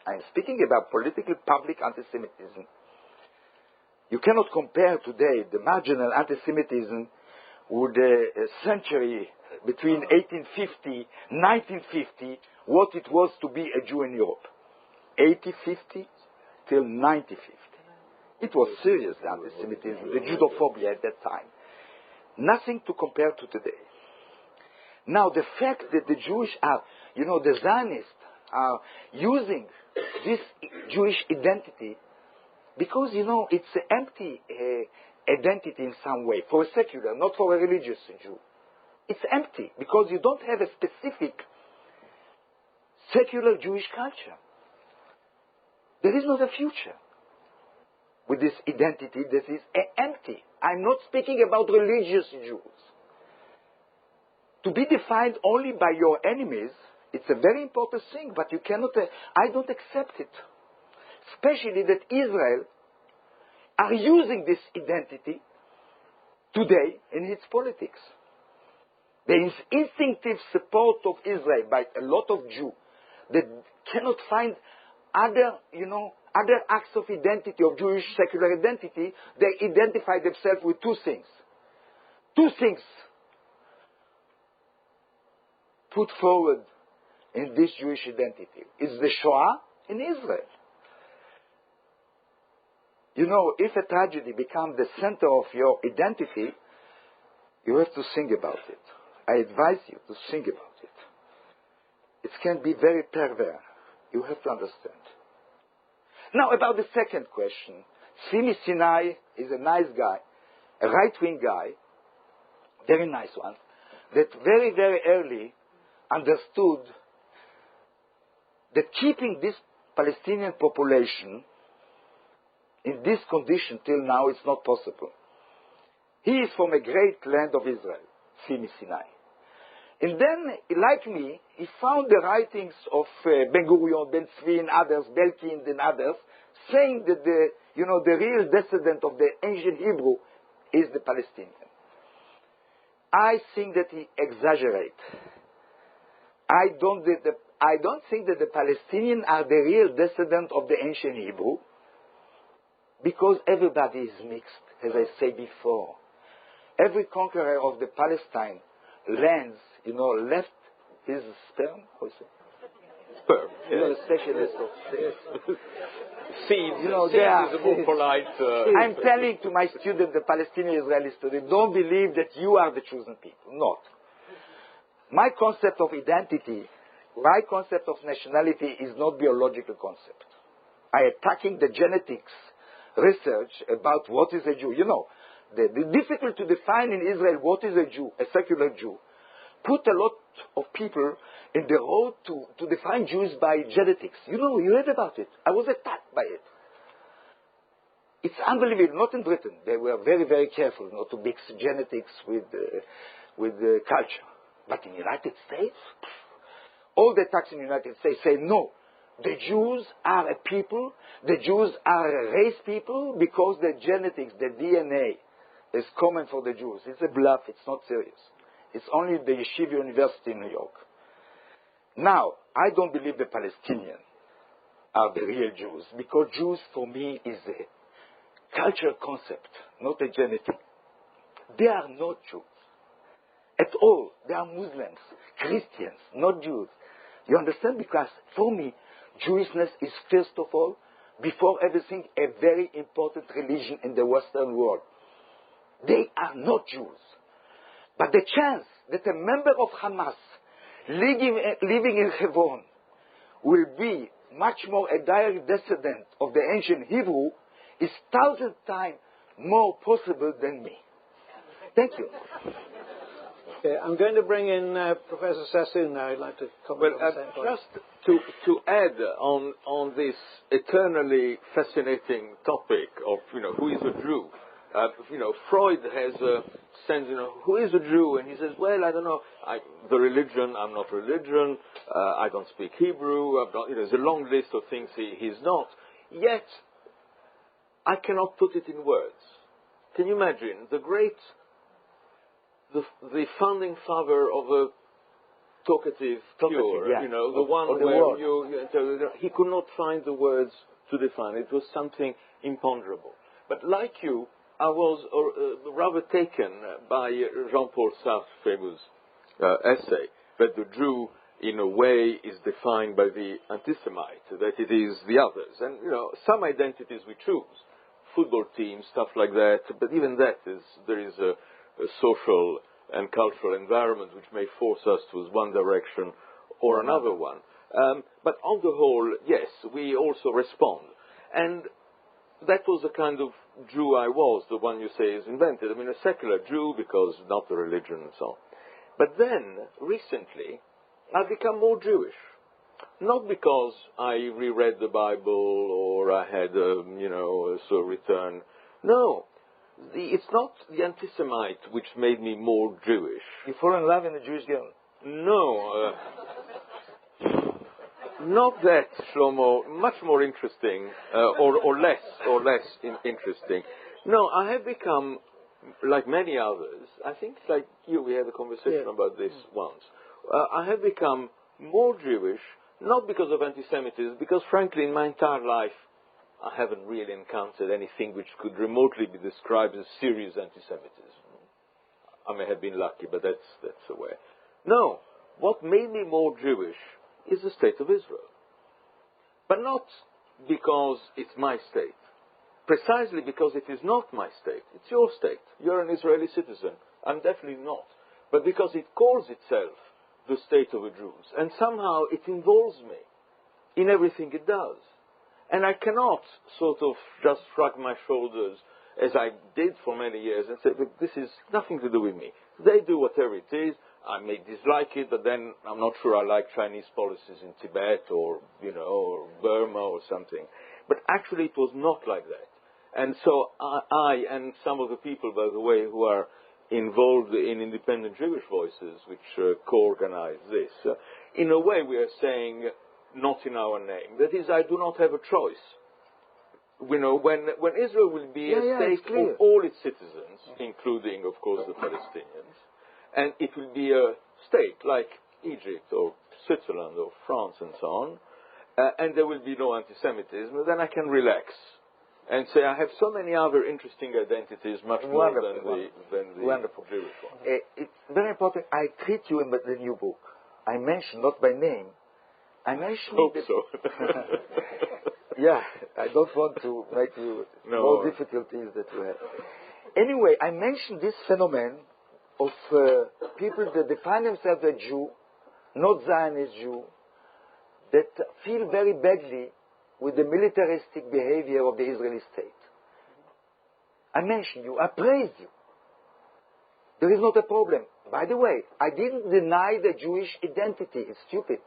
I am speaking about political public anti-Semitism. You cannot compare today the marginal anti-Semitism with a century between 1850, 1950, what it was to be a Jew in Europe. 1850 till 1950. It was serious anti-Semitism, the Judophobia at that time. Nothing to compare to today. Now, the fact that the Jewish are, the Zionists are using this Jewish identity because, it's an empty identity in some way, for a secular, not for a religious Jew. It's empty because you don't have a specific secular Jewish culture. There is not a future with this identity that is empty. I'm not speaking about religious Jews. To be defined only by your enemies, it's a very important thing, but you cannot, I don't accept it. Especially that Israel are using this identity today in its politics. There is instinctive support of Israel by a lot of Jews that cannot find other acts of identity, of Jewish secular identity. They identify themselves with two things. Two things put forward in this Jewish identity is the Shoah in Israel. If a tragedy becomes the center of your identity, you have to think about it. I advise you to think about it. It can be very perverse. You have to understand. Now, about the second question. Tzvi Sinai is a nice guy, a right-wing guy, very nice one, that very, very early understood that keeping this Palestinian population in this condition till now is not possible. He is from a great land of Israel, Tzvi Sinai. And then, like me, he found the writings of Ben-Gurion, Ben-Tzvi, and others, Belkind and others, saying that the real descendant of the ancient Hebrew is the Palestinian. I think that he exaggerates. I don't think that the Palestinians are the real descendant of the ancient Hebrew, because everybody is mixed, as I said before. Every conqueror of the Palestine lands, left his sperm, also. Sperm, yes. A specialist of Seed, they seed are, is a more polite... I'm telling to my students, the Palestinian-Israeli students, don't believe that you are the chosen people. Not. My concept of identity, my concept of nationality is not biological concept. I am attacking the genetics research about what is a Jew. The difficult to define in Israel what is a Jew, a secular Jew, put a lot of people in the road to define Jews by genetics. You read about it. I was attacked by it. It's unbelievable. Not in Britain. They were very, very careful not to mix genetics with culture. But in the United States, all the attacks in the United States say no. The Jews are a people. The Jews are a race people because the genetics, the DNA, is common for the Jews. It's a bluff. It's not serious. It's only the Yeshiva University in New York. Now, I don't believe the Palestinians are the real Jews, because Jews for me is a cultural concept, not a genetic. They are not Jews at all. They are Muslims, Christians, not Jews. You understand? Because for me, Jewishness is first of all, before everything, a very important religion in the Western world. They are not Jews. But the chance that a member of Hamas living in Hebron will be much more a direct descendant of the ancient Hebrew is 1,000 times more possible than me. Thank you. Okay, I'm going to bring in Professor Sassoon now. I'd like to comment on the same point. Just to add on this eternally fascinating topic of who is a Jew. Freud has a sense, who is a Jew? And he says, well, I don't know, the religion, I'm not religion, I don't speak Hebrew, there's a long list of things he's not. Yet, I cannot put it in words. Can you imagine the founding father of a talkative pure, yeah. The one where he could not find the words to define it. It was something imponderable. But like you, I was rather taken by Jean-Paul Sartre's famous essay that the Jew, in a way, is defined by the anti-Semite, that it is the others. And, some identities we choose, football teams, stuff like that, but even that there is a social and cultural environment which may force us to one direction or another one. But on the whole, yes, we also respond. And that was the kind of Jew I was, the one you say is invented. I mean, a secular Jew, because not a religion and so on. But then, recently, I've become more Jewish. Not because I reread the Bible or I had, a sort of return. No. It's not the anti-Semite which made me more Jewish. You fall in love in a Jewish girl? No. Not that, Shlomo. Much more interesting, or less interesting. No, I have become, like many others, I think it's like you, we had a conversation about this once. I have become more Jewish, not because of anti-Semitism, because frankly in my entire life I haven't really encountered anything which could remotely be described as serious anti-Semitism. I may have been lucky, but that's the way. No, what made me more Jewish is the state of Israel. But not because it's my state. Precisely because it is not my state. It's your state. You're an Israeli citizen. I'm definitely not. But because it calls itself the state of the Jews. And somehow it involves me in everything it does. And I cannot sort of just shrug my shoulders as I did for many years and say, look, this is nothing to do with me. They do whatever it is. I may dislike it, but then I'm not sure I like Chinese policies in Tibet or, or Burma or something. But actually it was not like that. And so I and some of the people, by the way, who are involved in independent Jewish voices, which co-organize this, in a way we are saying, not in our name. That is, I do not have a choice. You know, when Israel will be a state of all its citizens, including, of course, the Palestinians, and it will be a state like Egypt or Switzerland or France and so on, and there will be no anti-Semitism, then I can relax and say I have so many other interesting identities, much more than the Jewish one. It's very important. I treat you in the new book. I mention, not by name, I mention... Hope so. Yeah, I don't want to make you more difficulties that you have. Anyway, I mentioned this phenomenon of people that define themselves as Jew, not Zionist Jew, that feel very badly with the militaristic behavior of the Israeli state. I mentioned you, I praised you. There is not a problem. By the way, I didn't deny the Jewish identity. It's stupid.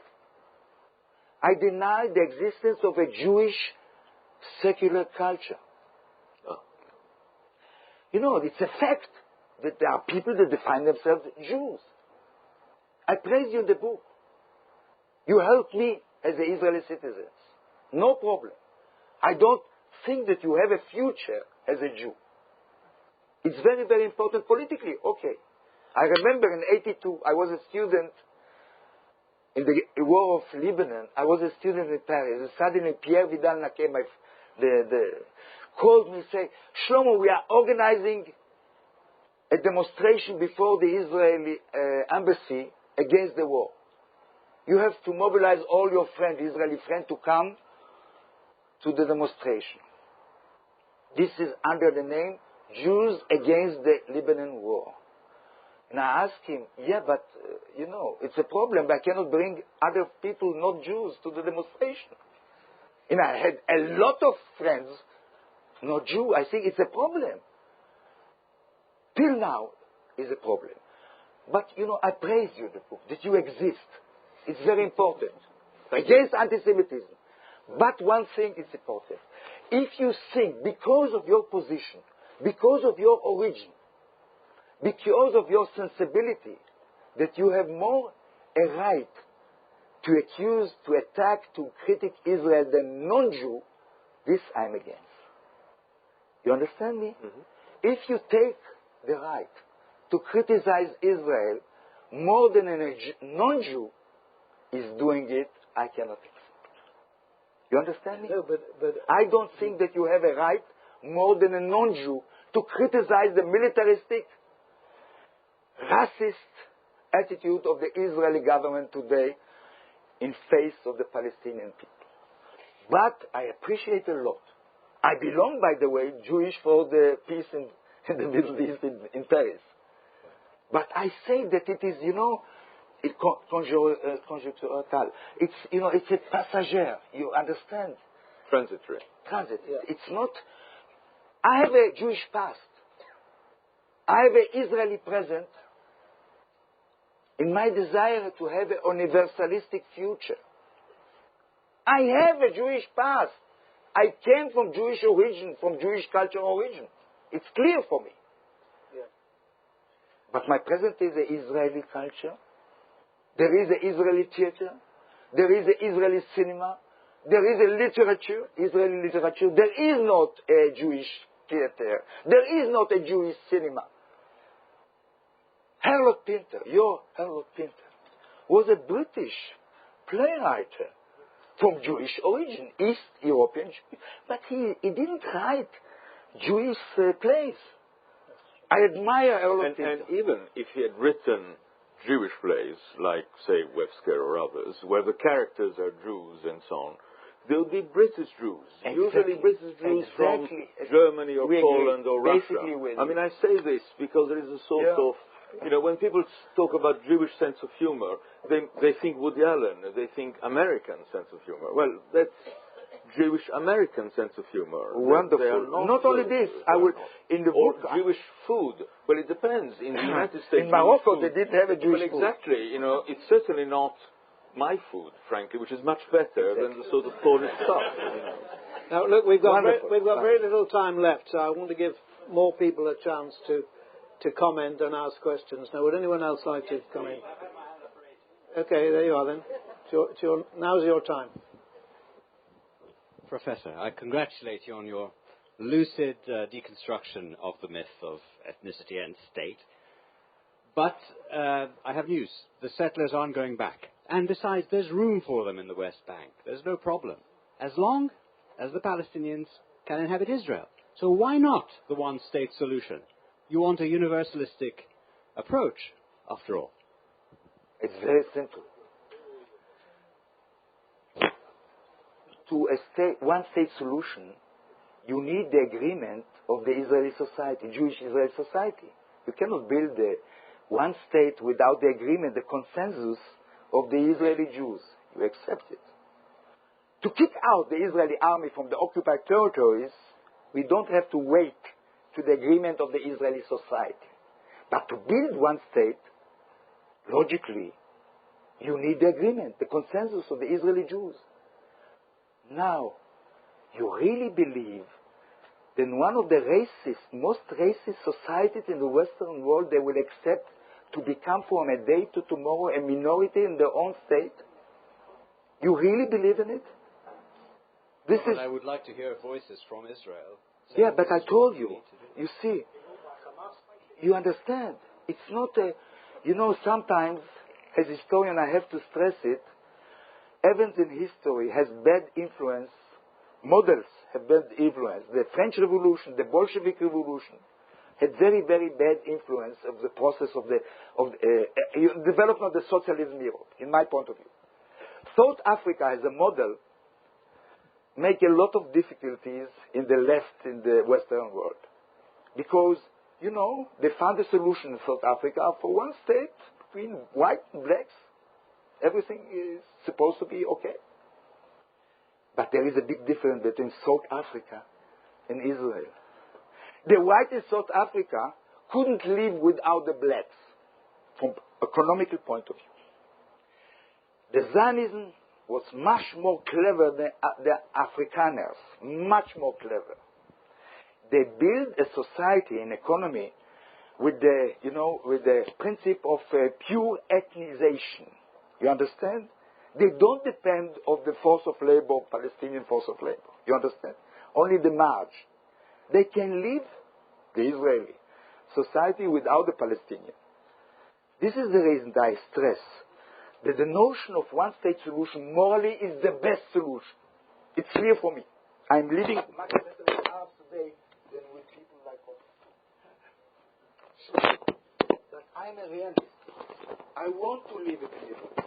I deny the existence of a Jewish secular culture. Oh. You know, it's a fact that there are people that define themselves Jews. I praise you in the book. You helped me as an Israeli citizen. No problem. I don't think that you have a future as a Jew. It's very, very important politically. Okay. I remember in 1982, I was a student in the war of Lebanon. I was a student in Paris. And suddenly Pierre Vidal-Naquet called me and said, Shlomo, we are organizing a demonstration before the Israeli embassy against the war. You have to mobilize all your friends, Israeli friends, to come to the demonstration. This is under the name Jews Against the Lebanon War. And I asked him, but, it's a problem. I cannot bring other people, not Jews, to the demonstration. And I had a lot of friends, not Jew. I think it's a problem. Till now, is a problem. But, I praise you, the book, that you exist. It's very important. Against anti-Semitism. But one thing is important. If you think, because of your position, because of your origin, because of your sensibility, that you have more a right to accuse, to attack, to critic Israel than non-Jew, this I'm against. You understand me? Mm-hmm. If you take the right to criticize Israel more than a non-Jew is doing it, I cannot accept. You understand me? No, but I don't think that you have a right more than a non-Jew to criticize the militaristic, racist attitude of the Israeli government today in face of the Palestinian people. But I appreciate a lot. I belong, by the way, Jewish for the peace in the Middle East in Paris. But I say that it is, conjectural. It's, it's a passager. You understand? Transitory. Yeah. It's not. I have a Jewish past. I have an Israeli present in my desire to have a universalistic future. I have a Jewish past. I came from Jewish origin, from Jewish culture origin. It's clear for me. Yeah. But my present is an Israeli culture. There is an Israeli theater. There is an Israeli cinema. There is a literature, Israeli literature. There is not a Jewish theater. There is not a Jewish cinema. Harold Pinter, your Harold Pinter, was a British playwright from Jewish origin, East European Jew. But he didn't write Jewish plays. I admire Harold Pinter. And even if he had written Jewish plays, like, say, Webster or others, where the characters are Jews and so on, they'll be British Jews. Exactly. Usually British Jews from Germany or Poland or Russia. I mean, I say this because there is a sort of, when people talk about Jewish sense of humor, they think Woody Allen, they think American sense of humor. Well, that's Jewish-American sense of humor. Wonderful. Not only this, in the book... Jewish food. Well, it depends. In the United States... In Morocco, they didn't have a Jewish food. Exactly. It's certainly not my food, frankly, which is much better than the sort of Polish stuff. Now, look, we've got very little time left, so I want to give more people a chance to to comment and ask questions. Now, would anyone else like to comment? Okay, there you are then. Now's your time. Professor, I congratulate you on your lucid deconstruction of the myth of ethnicity and state. But I have news. The settlers aren't going back. And besides, there's room for them in the West Bank. There's no problem. As long as the Palestinians can inhabit Israel. So why not the one-state solution? You want a universalistic approach, after all. It's very simple. To a one-state solution, you need the agreement of the Israeli society, Jewish Israeli society. You cannot build one state without the agreement, the consensus of the Israeli Jews. You accept it. To kick out the Israeli army from the occupied territories, we don't have to wait to the agreement of the Israeli society. But to build one state, logically, you need the agreement, the consensus of the Israeli Jews. Now, you really believe that in one of the most racist societies in the Western world, they will accept to become from a day to tomorrow a minority in their own state? You really believe in it? I would like to hear voices from Israel. Yeah, but I told you. You see, you understand. It's not a... sometimes, as a historian, I have to stress it, events in history has bad influence. Models have bad influence. The French Revolution, the Bolshevik Revolution, had very, very bad influence of the process of the development of the socialism Europe, in my point of view. South Africa as a model make a lot of difficulties in the left, in the Western world. Because, they found a solution in South Africa for one state between white and blacks. Everything is supposed to be okay. But there is a big difference between South Africa and Israel. The whites in South Africa couldn't live without the blacks from economical point of view. The Zionism was much more clever than the Afrikaners, much more clever. They built a society and economy with the principle of pure ethnization. You understand? They don't depend on the force of labor, Palestinian force of labor. You understand? Only the march. They can live the Israeli society without the Palestinian. This is the reason that I stress that the notion of one-state solution morally is the best solution. It's clear for me. I'm living much better with Arabs today than with people like us. But I'm a realist. I want to live in a liberty.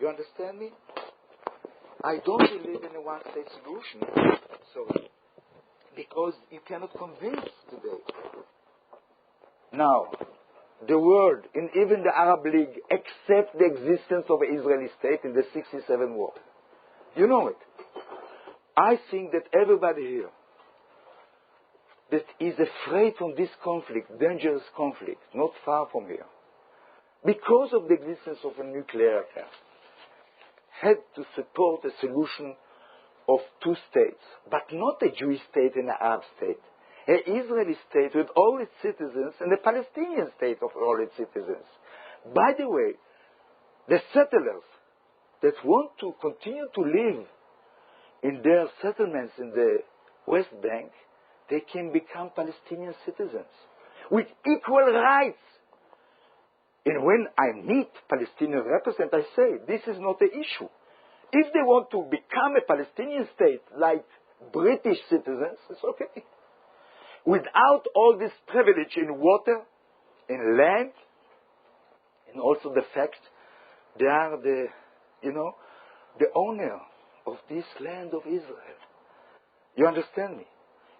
You understand me? I don't believe in a one-state solution. Sorry. Because you cannot convince today. Now, the world, and even the Arab League, accept the existence of an Israeli state in the 67 war. You know it. I think that everybody here that is afraid from this conflict, dangerous conflict, not far from here, because of the existence of a nuclear attack, had to support a solution of two states, but not a Jewish state and an Arab state. An Israeli state with all its citizens and a Palestinian state of all its citizens. By the way, the settlers that want to continue to live in their settlements in the West Bank, they can become Palestinian citizens with equal rights. And when I meet Palestinian representatives, I say, this is not an issue. If they want to become a Palestinian state like British citizens, it's okay. Without all this privilege in water, in land, and also the fact they are the owner of this land of Israel. You understand me?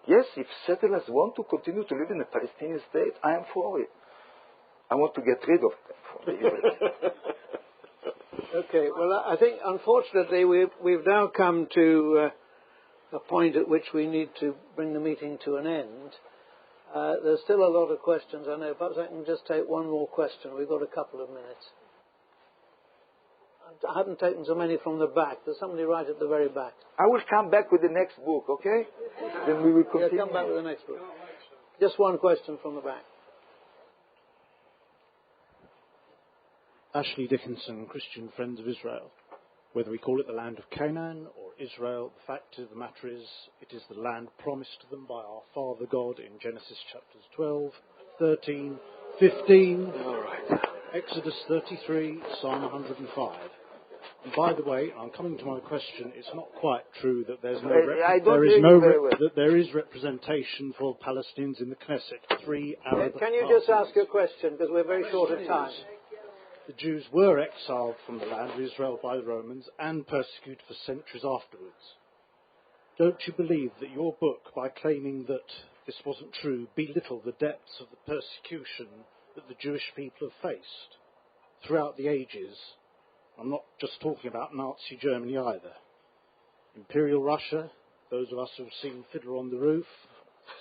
Yes, if settlers want to continue to live in a Palestinian state, I am for it. I want to get rid of them from the Israel. Okay, well, I think, unfortunately, we've now come to a point at which we need to bring the meeting to an end. There's still a lot of questions, I know. Perhaps I can just take one more question. We've got a couple of minutes. I haven't taken so many from the back. There's somebody right at the very back. I will come back with the next book, okay? Then we will continue. Yeah, come back with the next book. Just one question from the back. Ashley Dickinson, Christian Friends of Israel. Whether we call it the land of Canaan or Israel, the fact of the matter is, it is the land promised to them by our Father God in Genesis chapters 12, 13, 15, Exodus 33, Psalm 105. And by the way, I'm coming to my question. It's not quite true that there is representation for Palestinians in the Knesset. 3 Arab Can you parties. just ask your question, because we're very short of time? The Jews were exiled from the land of Israel by the Romans and persecuted for centuries afterwards. Don't you believe that your book, by claiming that this wasn't true, belittled the depths of the persecution that the Jewish people have faced throughout the ages? I'm not just talking about Nazi Germany either. Imperial Russia, those of us who have seen Fiddler on the Roof,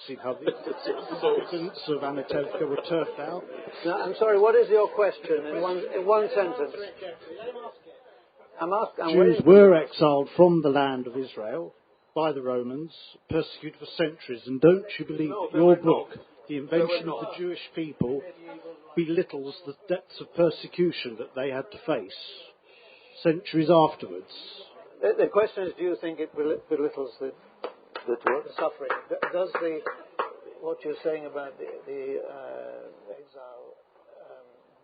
seen how the inhabitants of Anatevka were turfed out. No, I'm sorry, what is your question in one sentence? Jews were exiled from the land of Israel by the Romans, persecuted for centuries, and don't you believe that your book, The Invention of the Jewish People, belittles the depths of persecution that they had to face centuries afterwards? The question is, do you think it belittles the suffering? Does what you're saying about the exile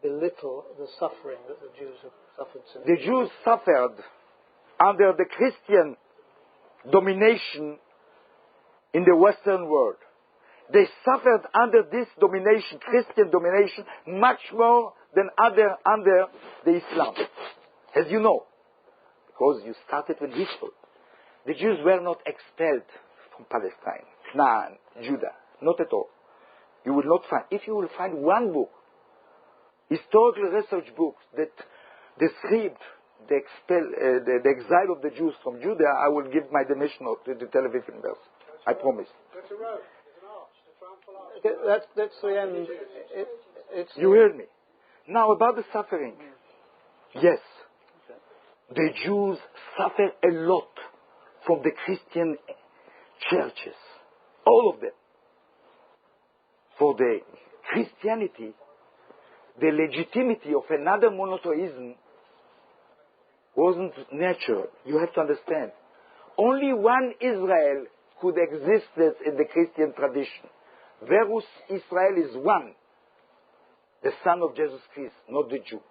belittle the suffering that the Jews have suffered since? The Jews suffered under the Christian domination in the Western world. They suffered under this domination, Christian domination, much more than under the Islam, as you know, because you started with history. The Jews were not expelled from Palestine, Canaan, Judah, not at all. You will not find, if you will find one book, historical research books that describe the exile of the Jews from Judah, I will give my demission to the Tel Aviv University. I promise. That's the end. You heard me. Now about the suffering. Yes, the Jews suffer a lot from the Christian churches, all of them. For the Christianity, the legitimacy of another monotheism wasn't natural. You have to understand. Only one Israel could exist in the Christian tradition. Verus Israel is one, the son of Jesus Christ, not the Jew.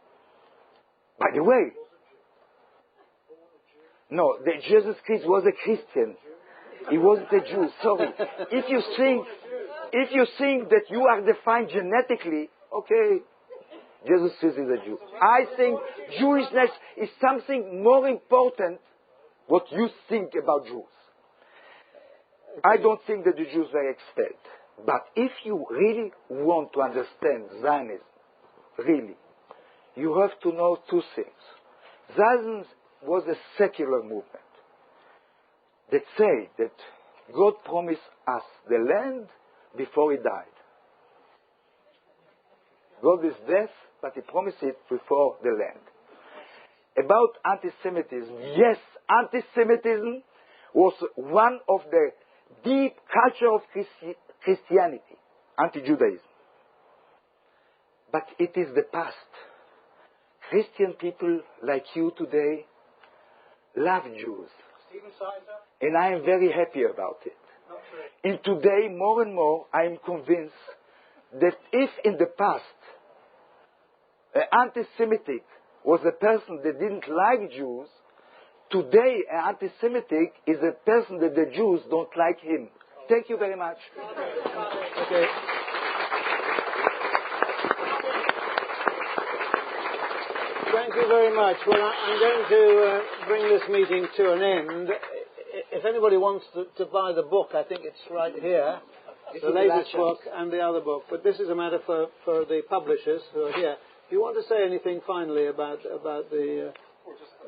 By the way, no, Jesus Christ was a Christian. He wasn't a Jew. Sorry. If you think that you are defined genetically, okay, Jesus Christ is a Jew. I think Jewishness is something more important what you think about Jews. I don't think that the Jews were expelled. But if you really want to understand Zionism, really, you have to know two things. Zionism was a secular movement that said that God promised us the land before He died. God is death, but He promised it before the land. About anti-Semitism, yes, anti-Semitism was one of the deep culture of Christianity, anti-Judaism. But it is the past. Christian people like you today love Jews. And I am very happy about it. And today, more and more, I am convinced that if in the past an anti-Semitic was a person that didn't like Jews, today an anti-Semitic is a person that the Jews don't like him. Thank you very much. Okay. Thank you very much. Well, I'm going to bring this meeting to an end. If anybody wants to buy the book, I think it's right here, the latest book and the other book. But this is a matter for the publishers who are here. Do you want to say anything finally about the...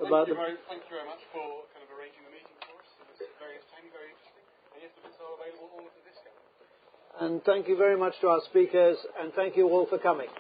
Thank you very much for kind of arranging the meeting for us at this various time, very interesting. And yes, the books are available all at the discount. And thank you very much to our speakers, and thank you all for coming.